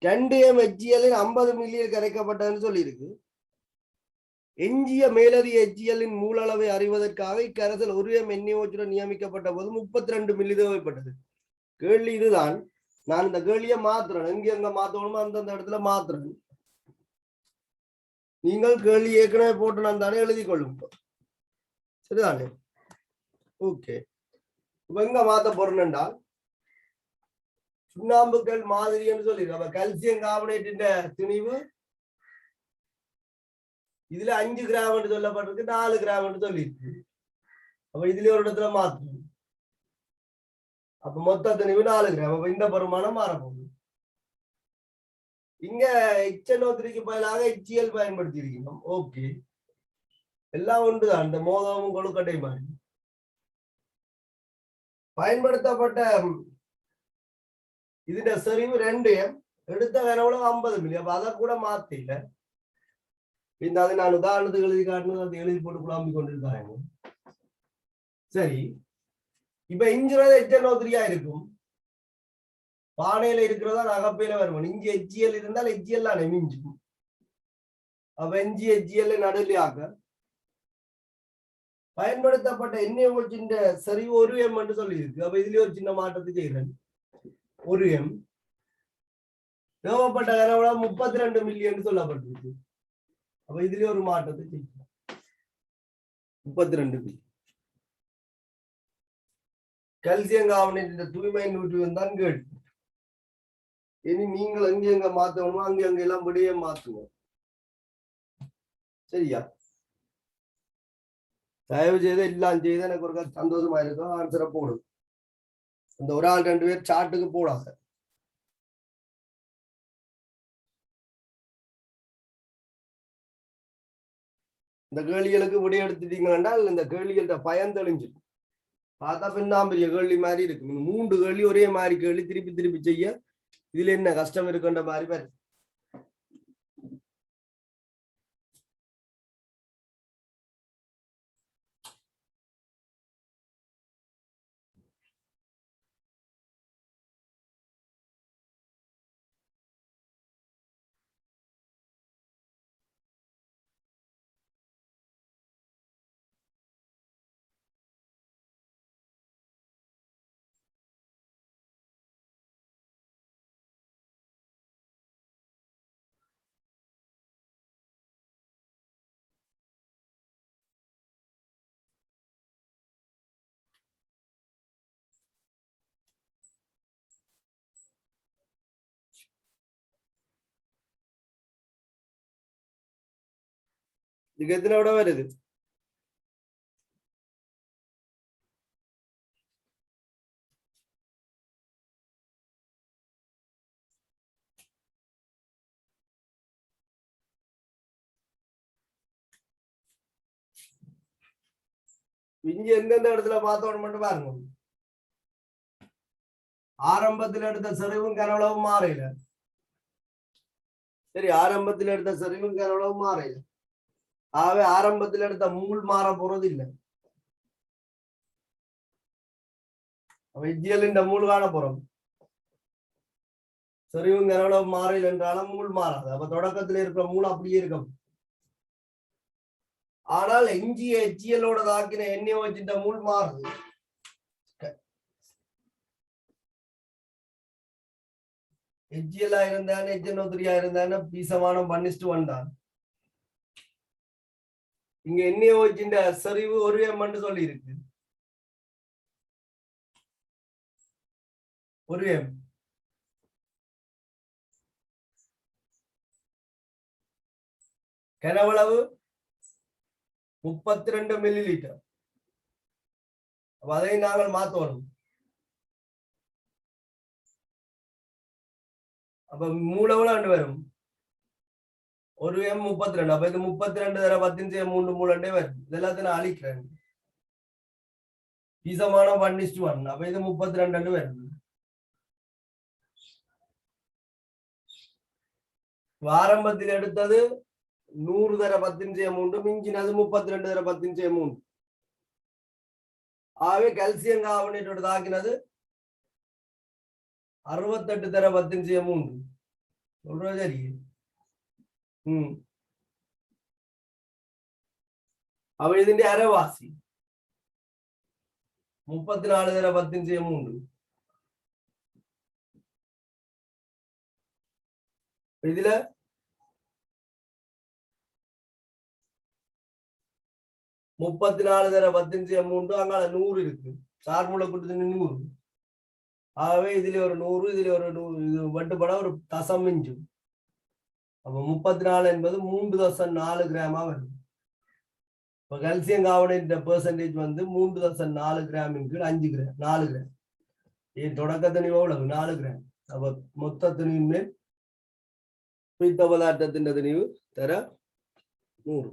2 mHCl 50 மில்லியில் கரைக்கப்பட்டதுன்னு சொல்லியிருக்கு. எஞ்சிய மேலதிக HCl மூலளவை அறிவதற்காக இக்கரைசல் 1 NaOH நியமிக்கப்பட்ட போது 32 மில்லி தேவைப்பட்டது. கேள்வி இதுதான். நான் இந்த கேள்வியை மாத்துறேன், எங்க மாத்தணுமோ அந்தந்த இடத்துல மாத்துறேன். நீங்கள் கேள்வி ஏற்கனவே போட்டு நான் தானே எழுதி கொள்ளும். சரிதானே? ஓகே, எங்க மாத்த போறேன் என்றால் சுண்ணாம்புக்கல் மாதிரி என்று சொல்லிடுறோம். கல்சியம் கார்பனேட்டின் திணிவு இதுல 5 கிராம் என்று சொல்லப்பட்டிருக்கு, 4 கிராம் என்று சொல்லியிருக்கு. அப்ப இதுல ஒரு இடத்துல மாத்தணும். அப்ப மொத்த திணிவு 4 கிராம். அப்ப இந்த பருமானம் மாறப்போகுது. இங்க HNO3க்கு பதிலாக HCl பயன்படுத்தி இருக்கணும். ஓகே, எல்லாம் ஒன்றுதான், இந்த மோதமும் கொழுக்கட்டை மாதிரி. பயன்படுத்தப்பட்ட இதுல செறிவு 2 எடுத்த கனவுல 50 மில்லி. அப்ப அதை கூட மாத்தில. இந்த அதை நான் உதாரணத்துக்கு எழுதி காட்டணும், அதை எழுதி போட்டு குழம்பி கொண்டிருக்காங்க. சரி, இப்ப இஞ்சுறது HNO3 இருக்கும். பானையில இருக்கிறதா அகப்பையில வரும். இஞ்சி HCl இருந்தால் HCl தானே மிஞ்சும். அப்ப இஞ்சி HCl நடுநிலையாக்க பயன்படுத்தப்பட்ட NaOH செறிவு 1 m என்று சொல்லி இருக்கு. அப்ப இதுலயே ஒரு சின்ன மாற்றத்தை செய்கிறேன். 1 m தேவைப்பட்ட கனவுல 32 மில்லி என்று சொல்லப்பட்டிருக்கு. அப்ப இதுலயே ஒரு மாற்றத்தை செய்கிறேன். 32 மில்லி. கல்சியம் கார்பனேட் தூய்மை நூற்று தான் கேட்டு. இனி நீங்கள் எங்க மாத்தணுமோ அங்க எல்லாம் விடையே மாத்துவோம். சரியா? தயவு செய்து எல்லாம் செய்து எனக்கு ஒரு சந்தோஷமா இருக்கும். ஆன்சரை போடும். இந்த ஒரு ஆள் 2 பேர் சாட்டுக்கு போடாத. இந்த கேள்விகளுக்கு விடை எடுத்துட்டீங்க என்றால் இந்த கேள்விகள பயன் தெளிஞ்சிடும். பார்த்தா பின்னாம்பரிய கேள்வி மாதிரி இருக்கு. 3 கேள்வி ஒரே மாதிரி கேள்வி திருப்பி திருப்பி செய்ய இதுல என்ன கஷ்டம் இருக்குன்ற மாதிரி பாரு. இதுக்கு எத்தனை விட வருது? இங்க எந்தெந்த இடத்துல பார்த்தோம் மட்டும் பாருங்க. ஆரம்பத்தில் எடுத்த செறிவும் கனவுளவும் மாறையில. சரி, ஆரம்பத்தில் எடுத்த செறிவும் கனவுளவும் மாறையில. ஆகவே ஆரம்பத்தில் எடுத்த மூல் மாற போறது இல்லை. இஜியல் இந்த மூல் காண போறோம். செறிவும் கனவுளவும் மாறையில் என்றாலும் மூல் மாறாது. அப்ப தொடக்கத்தில் இருக்கிற மூல் அப்படியே இருக்கும். ஆனால் எஞ்சிய எச்சியலோட தாக்கின எண்ணெய் வச்சுட்ட மூல் மாறுது. எச்சியலா இருந்தானே எச்சனோத்திரியா இருந்தானே பீசமானம் பண்ணிட்டு வந்தான். இங்க எண்ணெய் வச்சுட்ட செறிவு ஒரு எம் சொல்லி இருக்கு. ஒரு எம் கனவளவு 32 மில்லி லிட்டர். அப்ப அதை நாங்கள் மாத்தணும். அப்ப மூலவளவு வரும் ஒரு எம் 32. அப்ப இது 32 தர 10 3 மூலண்டே வரும். இதெல்லாத்தையும் நான் அழிக்கிறேன். பீசமானம் 1:1. அப்ப இது 32 வரும். ஆரம்பத்தில் எடுத்தது 100 தர 10 மிஞ்சினது 32 தர 10 ஆகவே கல்சியம் கார்பனேட்டோட தாக்கினது 68 தர 10 சொல்றது சரி. அவ ഇതിന്റെ അരവാസി 34 തര 10 ഇതില് 34 தர 10 அங்கால 100 இருக்கு. சார்புல கொடுத்து 100. ஆகவே இதுல ஒரு 100, இதுல ஒரு 100, இது வட்டுப்பட ஒரு தசம் மிஞ்சும். அப்ப 34 என்பது 3.4 கிராமா வருது. இப்ப கல்சியம் கார்பனேட் பெர்சன்டேஜ் வந்து 3.4 கிராமின் கீழ் 5 கிராம் 4 கிராம். தொடக்கத்தின் எவ்வளவு 4 கிராம். அப்ப மொத்தத்தின் மேல் பித்த பதார்த்தத்தின் திணிவு தர 100.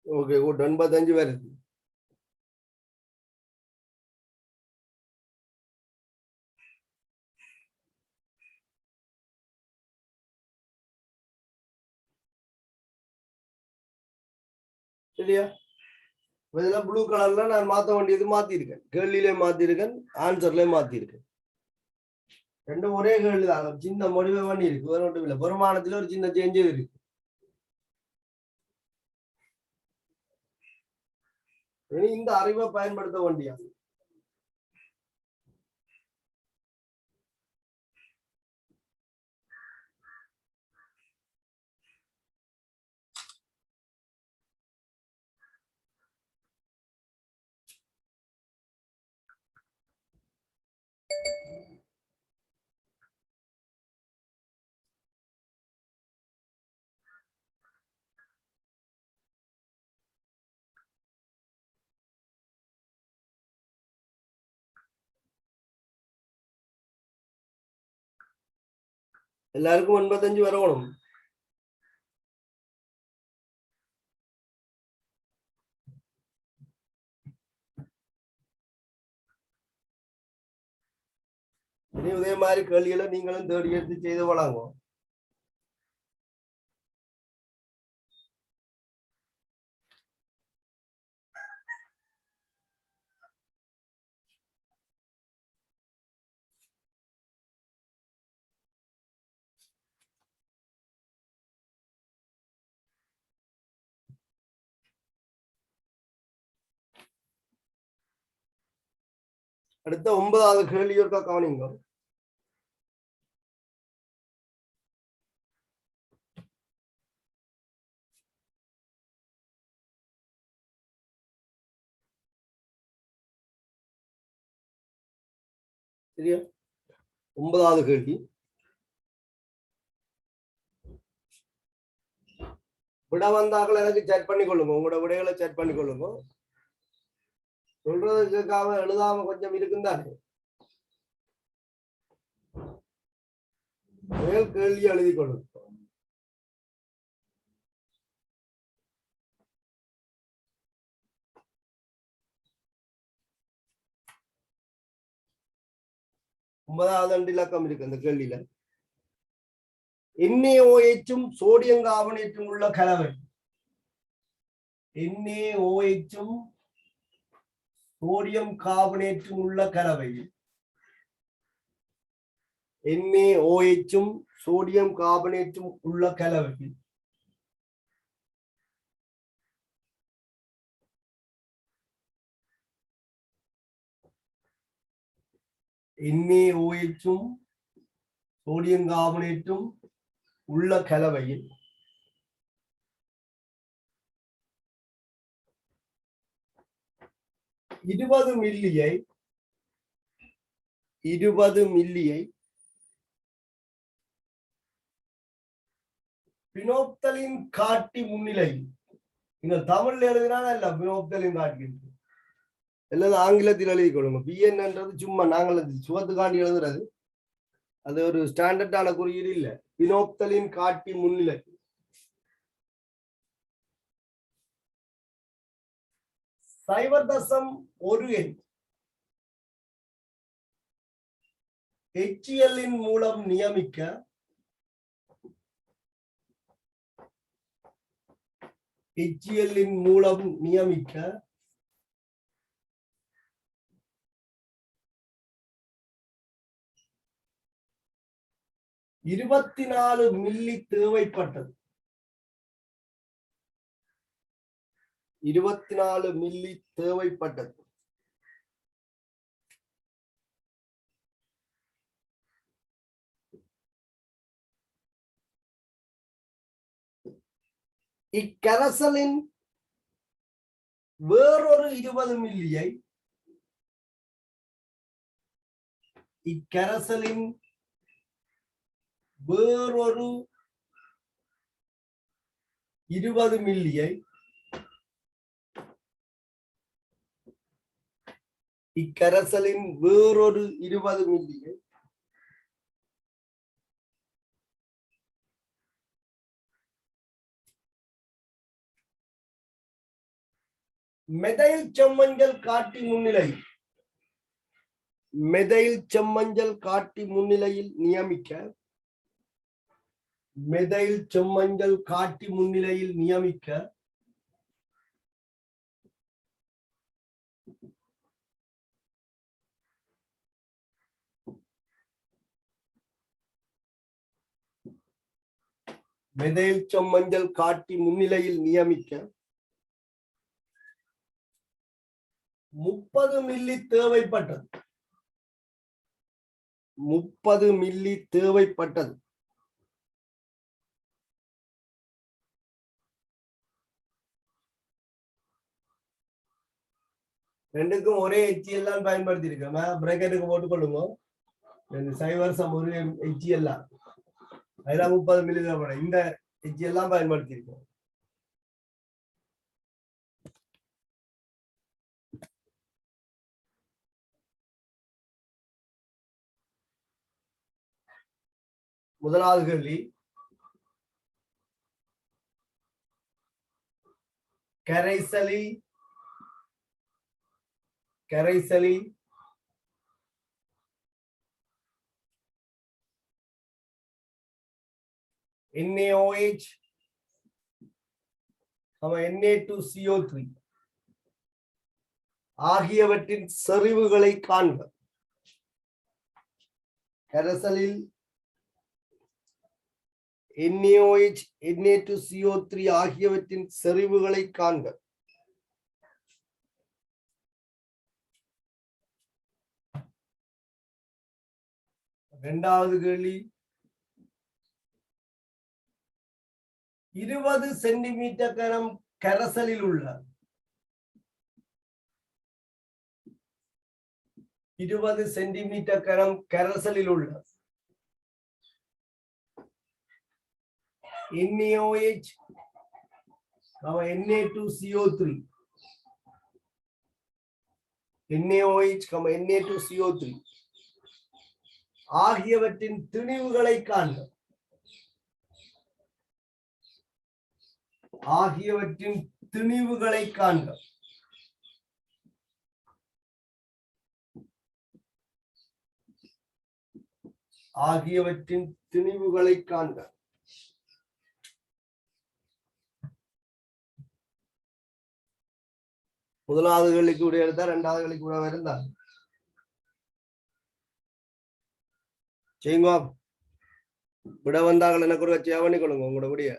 ஓகே, 95 வருது. சரியா? இதெல்லாம் ப்ளூ கலர்ல நான் மாத்த வேண்டியது மாத்திருக்கேன். கேள்வியிலே மாத்திருக்கேன், ஆன்சர்லயே மாத்திருக்கேன். ரெண்டும் ஒரே கேள்வி தான். சின்ன முடிவு பண்ணி இருக்கு, வேற ஒன்றும் இல்லை. பெருமானத்துல ஒரு சின்ன சேஞ்சே இருக்கு. இந்த அறிவை பயன்படுத்த வேண்டியா? எல்லாருக்கும் 95 வரணும். இதே மாதிரி கேள்விகளை நீங்களும் தேடி எடுத்து செய்து வழங்கும். அடுத்த 9வது கேள்வி ஒருக்கா கவனிங்க. சரியா? 9வது கேள்வி. விட வந்தாக்கள் எனக்கு சேட் பண்ணி கொள்ளுங்க, உங்களோட விடைகளை சேட் பண்ணி கொள்ளுங்க. சொல்றது கேட்காம எழுதாம கொஞ்சம் இருக்குந்தானே. கேள்வி எழுதி கொள்ளுங்க. ஒன்பதாவது இலக்கம் இருக்கு அந்த கேள்வியில. NaOH சோடியம் கார்பனேட்டும் உள்ள கலவை. NaOH சோடியம் கார்பனேட்டும் உள்ள கலவை. NaOH சோடியம் கார்பனேட்டும் உள்ள கலவை. NaOH சோடியம் கார்பனேட்டும் உள்ள கலவையில் 20 மில்லியை பினோப்தலின் காட்டி முன்னிலையில், நீங்க தமிழ்ல எழுதினாலும் இல்ல, பினோப்தலின் காட்டி எல்லாரும் ஆங்கிலத்தில் எழுதி கொள்ளுங்க. பிஎன்ன்றது சும்மா நாங்கள் சுகத்துக்காண்டி எழுதுறது, அது ஒரு ஸ்டாண்டர்டான குறியீடு இல்ல. பினோப்தலின் காட்டி முன்னிலை 0.1 HCl மூலம் நியமிக்க 24 மில்லி தேவைப்பட்டது. 24 மில்லி தேவைப்பட்டது. இக்கரைசலின் வேறொரு 20 மில்லியை இக்கரைசலின் வேறொரு 20 மில்லியை இக்கரைசலின் வேறொரு 20 மில்லியை மெதைல் செம்மஞ்சள் காட்டி முன்னிலையில் மெதைல் செம்மஞ்சள் காட்டி முன்னிலையில் நியமிக்க மெதைல் செம்மஞ்சள் காட்டி முன்னிலையில் நியமிக்க மெதைல் செம்மஞ்சள் காட்டி முன்னிலையில் நியமிக்க 30 மில்லி தேவைப்பட்டது. 30 மில்லி தேவைப்பட்டது. ரெண்டுக்கும் ஒரே HCl தான் பயன்படுத்தி இருக்கோம். பிரேக்கெட்டுக்கு போட்டுக் கொள்ளுங்க. 0.1 HCl அதெல்லாம் 30 மில்லி தேவைப்படும். இந்த HCl எல்லாம் பயன்படுத்தி இருக்கோம். முதலாவது கேள்வி, கரைசலில் NaOH Na2CO3 ஆகியவற்றின் செறிவுகளை காண்க. கரைசலில் NaOH Na2CO3 ஆகியவற்றின் செறிவுகளை காண்க. இரண்டாவது கேள்வி 20 சென்டிமீட்டர் கனம் கரைசலில் உள்ள 20 சென்டிமீட்டர் கனம் கரைசலில் உள்ள NaOH, Na2CO3, NaOH, Na2CO3 ஆகியவற்றின் திணிவுகளை காண்க. ஆகியவற்றின் திணிவுகளை காண்க. ஆகியவற்றின் திணிவுகளை காண்க. முதலாவது கேள்விக்கு விட எடுத்தா இரண்டாவது கேள்விக்கு விட இருந்தா செய்யுங்க. விட வந்தார்கள் எனக்கு ஒரு வச்சு பண்ணிக்கொள்ளுங்க உங்களோட விடிய.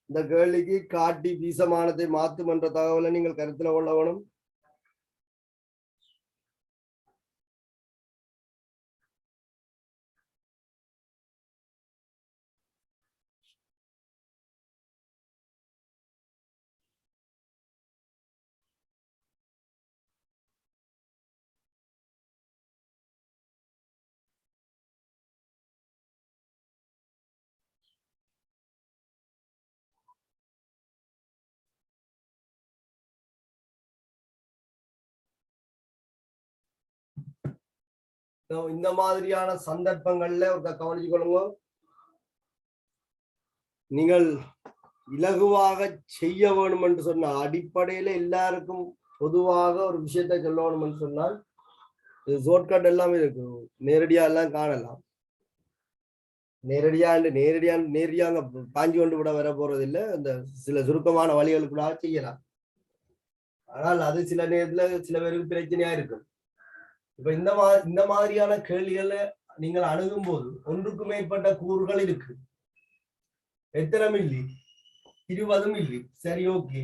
இந்த கேள்விக்கு காட்டி வீசமானத்தை மாற்றும் என்ற தகவலை நீங்கள் கருத்தில் கொள்ள வேணும். இந்த மாதிரியான சந்தர்ப்பங்கள்ல ஒரு கவனிச்சு கொள்ளுங்க. நீங்கள் இலகுவாக செய்ய வேணும் என்று சொன்னால், அடிப்படையில எல்லாருக்கும் பொதுவாக ஒரு விஷயத்தை சொல்ல வேணும் என்று சொன்னால் ஷார்ட்கட் எல்லாமே இருக்கு. நேரடியா எல்லாம் காணலாம். நேரடியாக பாஞ்சு கொண்டு விட வர போறது இல்லை. இந்த சில சுருக்கமான வழிகளுக்குள்ள செய்யலாம். ஆனால் அது சில நேரத்துல சில பேருக்கு பிரச்சனையா இருக்கும். இப்ப இந்த மாதிரியான கேள்விகளை நீங்கள் அணுகும் போது ஒன்றுக்கு மேற்பட்ட கூறுகள் இருக்கு. எத்தனை மில்லி? 20 மில்லி. சரி, ஓகே.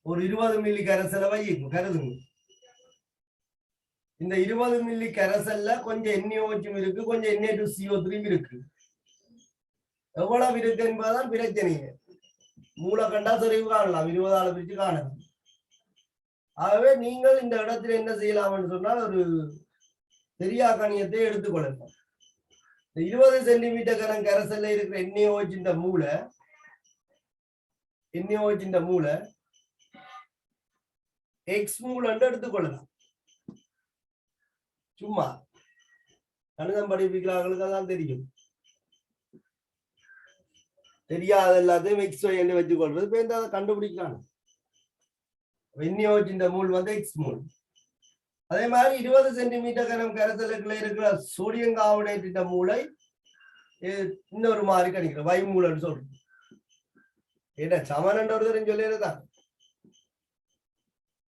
ஒரு 20 மில்லி கரைசலை வைக்கும் கருதுங்க. இந்த 20 மில்லி கரைசல்ல கொஞ்சம் NaOH இருக்கு, கொஞ்சம் Na2CO3 இருக்கு. எவ்வளவு இருக்கு என்பதுதான் பிரச்சனையே. மூல கண்டா சரிவு காணலாம், 20 பிரிச்சு காணலாம். ஆகவே நீங்கள் இந்த இடத்துல என்ன செய்யலாம் சொன்னால் ஒரு தெரியா கணியத்தை எடுத்துக்கொள்ளலாம். 20 சென்டிமீட்டர் கனம் கரைசல்ல இருக்கிற NaOH இந்த மூளை எக்ஸ் மூல் என்று எடுத்துக்கொள்ளலாம். சும்மா கணிதம் படிப்பிக்கிறார்களுக்கு தான் தெரியும். தெரியாத எல்லாத்தையும் எக்ஸ் ஒய் என்று வச்சுக்கொள்றது. இப்ப அதை கண்டுபிடிக்கலாம். NaOH இந்த மூல் எக்ஸ் மூல். அதே மாதிரி 20 சென்டிமீட்டர் கனம் கரைசலுக்குள்ள இருக்கிற சோடியம் கார்பனேட் மூளை இன்னொரு மாதிரி கணிக்கிற வை மூலன்னு சொல்றோம். என்ன சமன் ஒரு சொல்லிடுதான்.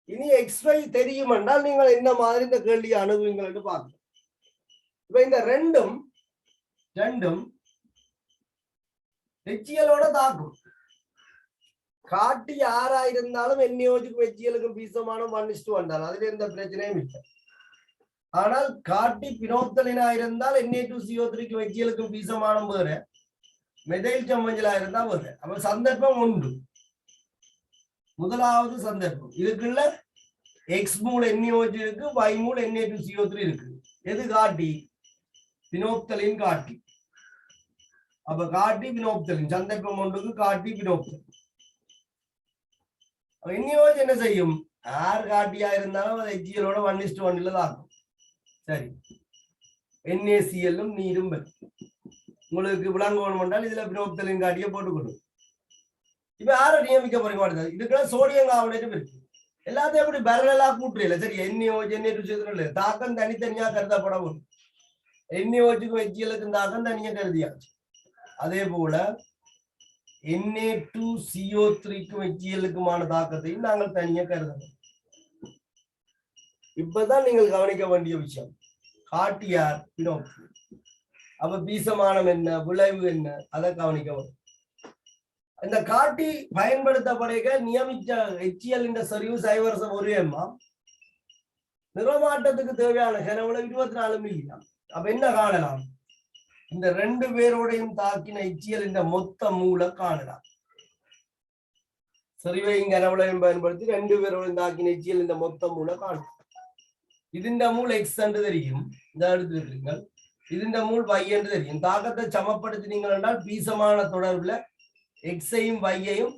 இனி XY தெரியும் என்றால் நீங்கள் என்ன மாதிரி இந்த கேள்வியை அணுகுவீங்கள் என்று பார்க்கணும். இப்ப இந்த ரெண்டும் HCl தாக்கும். காட்டி யாரா இருந்தாலும் NaOHக்கும் HClக்கும் பீசமானம் 1:1 அதுல எந்த பிரச்சனையும் இல்லை. ஆனால் காட்டி பினோப்தலினா இருந்தால் Na2CO3க்கும் HClக்கும் பீசமானம் வேற, மெதைல் சம்மஞ்சலா இருந்தா வேற. அப்ப சந்தர்ப்பம் ஒன்று. முதலாவது சந்தர்ப்பம் இதுக்குள்ள எக்ஸ் மூல் NaOH இருக்கு, Y மூல் Na2CO3 இருக்கு. எது காட்டி? பினோப்தலின் காட்டி. அப்ப காட்டி பினோப்தலின் சந்தர்ப்பம் ஒன்றுக்கு காட்டி பினோப்தலின். NaOH என்ன செய்யும்? யார் காட்டியா இருந்தாலும் அது HClோட 1:1 தாக்கும். சரி, NaCl நீரும் உங்களுக்கு விளங்கணும் என்றால் இதுல பினோப்தலின் காட்டியை போட்டுக்கணும். இப்ப யாரும் நியமிக்க போறீங்க? இதுக்குள்ள சோடியம் கார்பனேட்டும் இருக்கு. எல்லாத்தையும் எப்படி பேரலா கூட்டுறீங்க? சரி, NaOH Na2CO3 தாக்கம் தனித்தனியா கருதப்படவும் NaOHக்கும் HClக்கும் தாக்கம் தனியா கருதியாச்சு. அதே போல Na2CO3க்கும் HClக்குமான தாக்கத்தையும் நாங்கள் தனியா கருதணும். இப்பதான் நீங்கள் கவனிக்க வேண்டிய விஷயம். காட்டி யார்? பினோக்கியோ. அப்ப பீசமானம் என்ன, விளைவு என்ன, அதை கவனிக்க வேண்டும். இந்த காட்டி பயன்படுத்தப்படுக நியமித்த HCl இந்த சரிவு சைவரசம் ஒரு எம்மா நிறமாட்டத்துக்கு தேவையான கனவுல 24 மில்லியம். அப்ப என்ன காணலாம்? இந்த 2 பேரோடையும் தாக்கின HCl இந்த மொத்த மூல காணலாம். சரிவையும் கனவுலையும் பயன்படுத்தி 2 பேரோடையும் தாக்கின HCl இந்த மொத்த மூல காணலாம். ഇതിന്റെ മൂൾ എക്സ് എന്ന് தெரியும். இந்த எடுத்துக்கிட்டீர்கள். ഇതിന്റെ மூൾ y என்று தெரியும். தாக்கத்தை சமப்படுத்தினீங்கள் என்றால் பீசமான தொடர்புல எக்ஸையும் வையையும்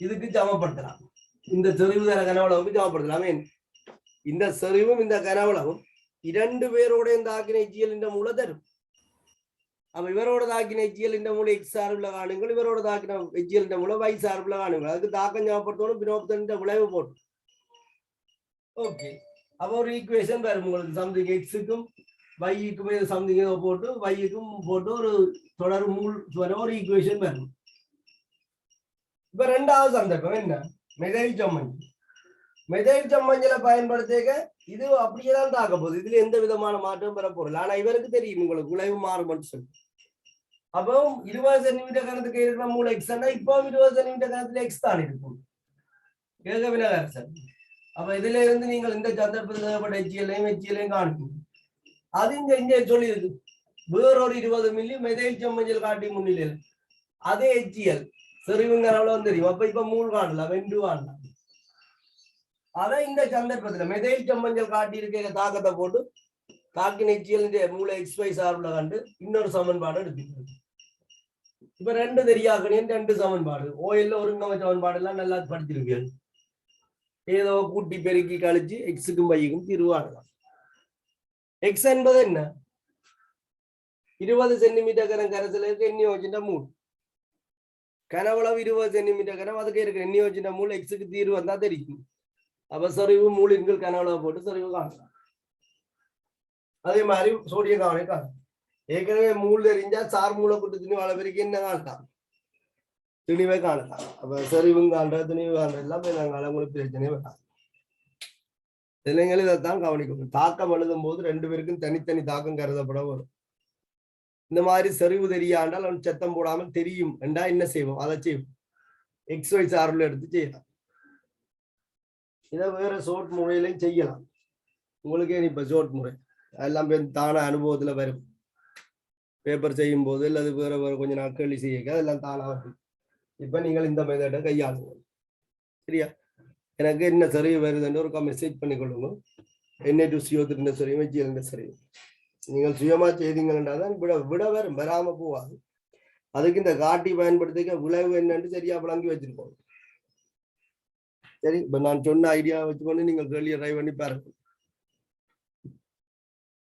இதுக்கு சமப்படுத்தலாம். இந்த செறிவு தர கனவளவுக்கு சமப்படுத்தலாம். இந்த செறிவும் இந்த கனவளவும் 2 பேரோடையும் தாக்கின HCl இந்த மூல தரும். அப்ப இவரோட தாக்கின HCl இந்த மூல எக்ஸ் சார்புல காணுங்கள், இவரோட தாக்கின HCl இந்த மூல y சார்புல காணுங்கள். அதுக்கு தாக்கம் சமப்படுத்தணும், பினோப்தன் விளைவு போட்டு. ஓகே, அப்போ ஒரு ஈக்குவேஷன் வரும் உங்களுக்கு. சம்திங் எக்ஸுக்கும் வைக்குமே சம்திங் போட்டு வைக்கும் போட்டு ஒரு தொடர் மூல் ஒரு ஈக்குவேஷன் வரும். இப்ப 2வது சந்தர்ப்பம் என்ன? மெதைல் சம்மஞ்சள். மெதைல் சம்மஞ்சளை பயன்படுத்திக்க இது அப்படியேதான் தாக்க போகுது. இதுல எந்த விதமான மாற்றம் பெற போறது. ஆனா இவருக்கு தெரியும் உங்களுக்கு விளைவு மாறும் சொல்லி. அப்போ 20 சென்டிமீட்டர் கணத்துக்கு இருக்கிற மூல எக்ஸ் இப்போ 20 சென்டிமீட்டர் கணத்துல எக்ஸ் தான் இருக்கும். அப்ப இதுல இருந்து நீங்கள் இந்த சந்தர்ப்பத்தில் HCl காணும். அது இங்க சொல்லி இருக்கு. வேறொரு 20 மில்லி மெதைல் சம்மஞ்சள் காட்டி முன்னிலையில் அதே HCl செறிவுங்கிற அவ்வளவு தெரியும். அப்ப இப்ப மூல் காணலாம், 2 காணலாம். அதான் இந்த சந்தர்ப்பத்துல மெதைல் சம்மஞ்சள் காட்டி இருக்க தாக்கத்தை போட்டு தாக்கின HCl மூளை XY சார்புல கண்டு இன்னொரு சமன்பாடு எடுத்துக்கிறது. இப்ப 2 தெரியாக்கணியும் 2 சமன்பாடு ஓயில்ல ஒருங்கம சமன்பாடு எல்லாம் நல்லா படிச்சிருக்கீங்க. ஏதோ கூட்டி பெருக்கி கழிச்சு எக்ஸுக்கும் வைக்கும் தீர்வானலாம். எக்ஸ் என்பது என்ன? 20 சென்டிமீட்டர் கரைசல இருக்க எண்ணி வச்சுட்ட மூல் கனவளவு 20 சென்டிமீட்டர் கனம் அதுக்கு இருக்க எண்ணி வச்சுட்ட மூல் எக்ஸுக்கு தீர்வு வந்தா தெரியும். அப்ப சரிவு மூலின்கள் கனவளவு போட்டு சரிவு காணலாம். அதே மாதிரி சோடியம் காணி காணலாம். ஏற்கனவே மூல் தெரிஞ்சா சார் மூளை கூட்டு திணிவு அளவு பெருக்கி என்ன காணலாம்? திணிவை காணலாம். அப்ப சரிவும் காண்ற திணிவு காண்ற எல்லாம் நாங்கள் உங்களுக்கு பிரச்சனையே வேண்டாம். இளைஞர்கள் இதைத்தான் கவனிக்கணும். தாக்கம் எழுதும் போது 2 பேருக்கும் தனித்தனி தாக்கம் கருதப்பட வரும். இந்த மாதிரி செறிவு தெரியாண்டால் அவன் சத்தம் போடாமல் தெரியும் என்றா என்ன செய்வோம்? அதை செய்வோம். XY சார்பில் எடுத்து செய்யலாம். இதை வேற ஷோர்ட் முறையிலையும் செய்யலாம். உங்களுக்கே இப்ப ஷோர்ட் முறை எல்லாம் தான அனுபவத்துல வரும். பேப்பர் செய்யும் போது அல்லது வேற வேற கொஞ்சம் நாள் கேள்வி செய்ய அதெல்லாம் தானா வரும். இப்ப நீங்கள் இந்த மெத்தடை கையாளுங்க. சரியா? எனக்கு என்ன சரிவு வருதுன்னு ஒரு மெசேஜ் பண்ணிக்கொள்ளுங்க. Na2CO3 சரிவு HCl சரிவு நீங்கள் சுயமா செய்தீங்கன்னா தான் விட வரும், வராம போவாது. அதுக்கு இந்த காட்டி பயன்படுத்திக்க விளைவு என்னன்னு சரியா விளங்கி வச்சிருக்கோம். சரி, இப்ப நான் சொன்ன ஐடியா வச்சுக்கொண்டு நீங்கள் கேள்வியை ட்ரை பண்ணி பாருங்க.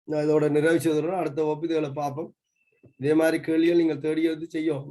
நான் இதோட நிறைவு செய்தோம். அடுத்த வகுப்புகளை பார்ப்போம். இதே மாதிரி கேள்விகள் நீங்கள் தேடி எடுத்து செய்யும்.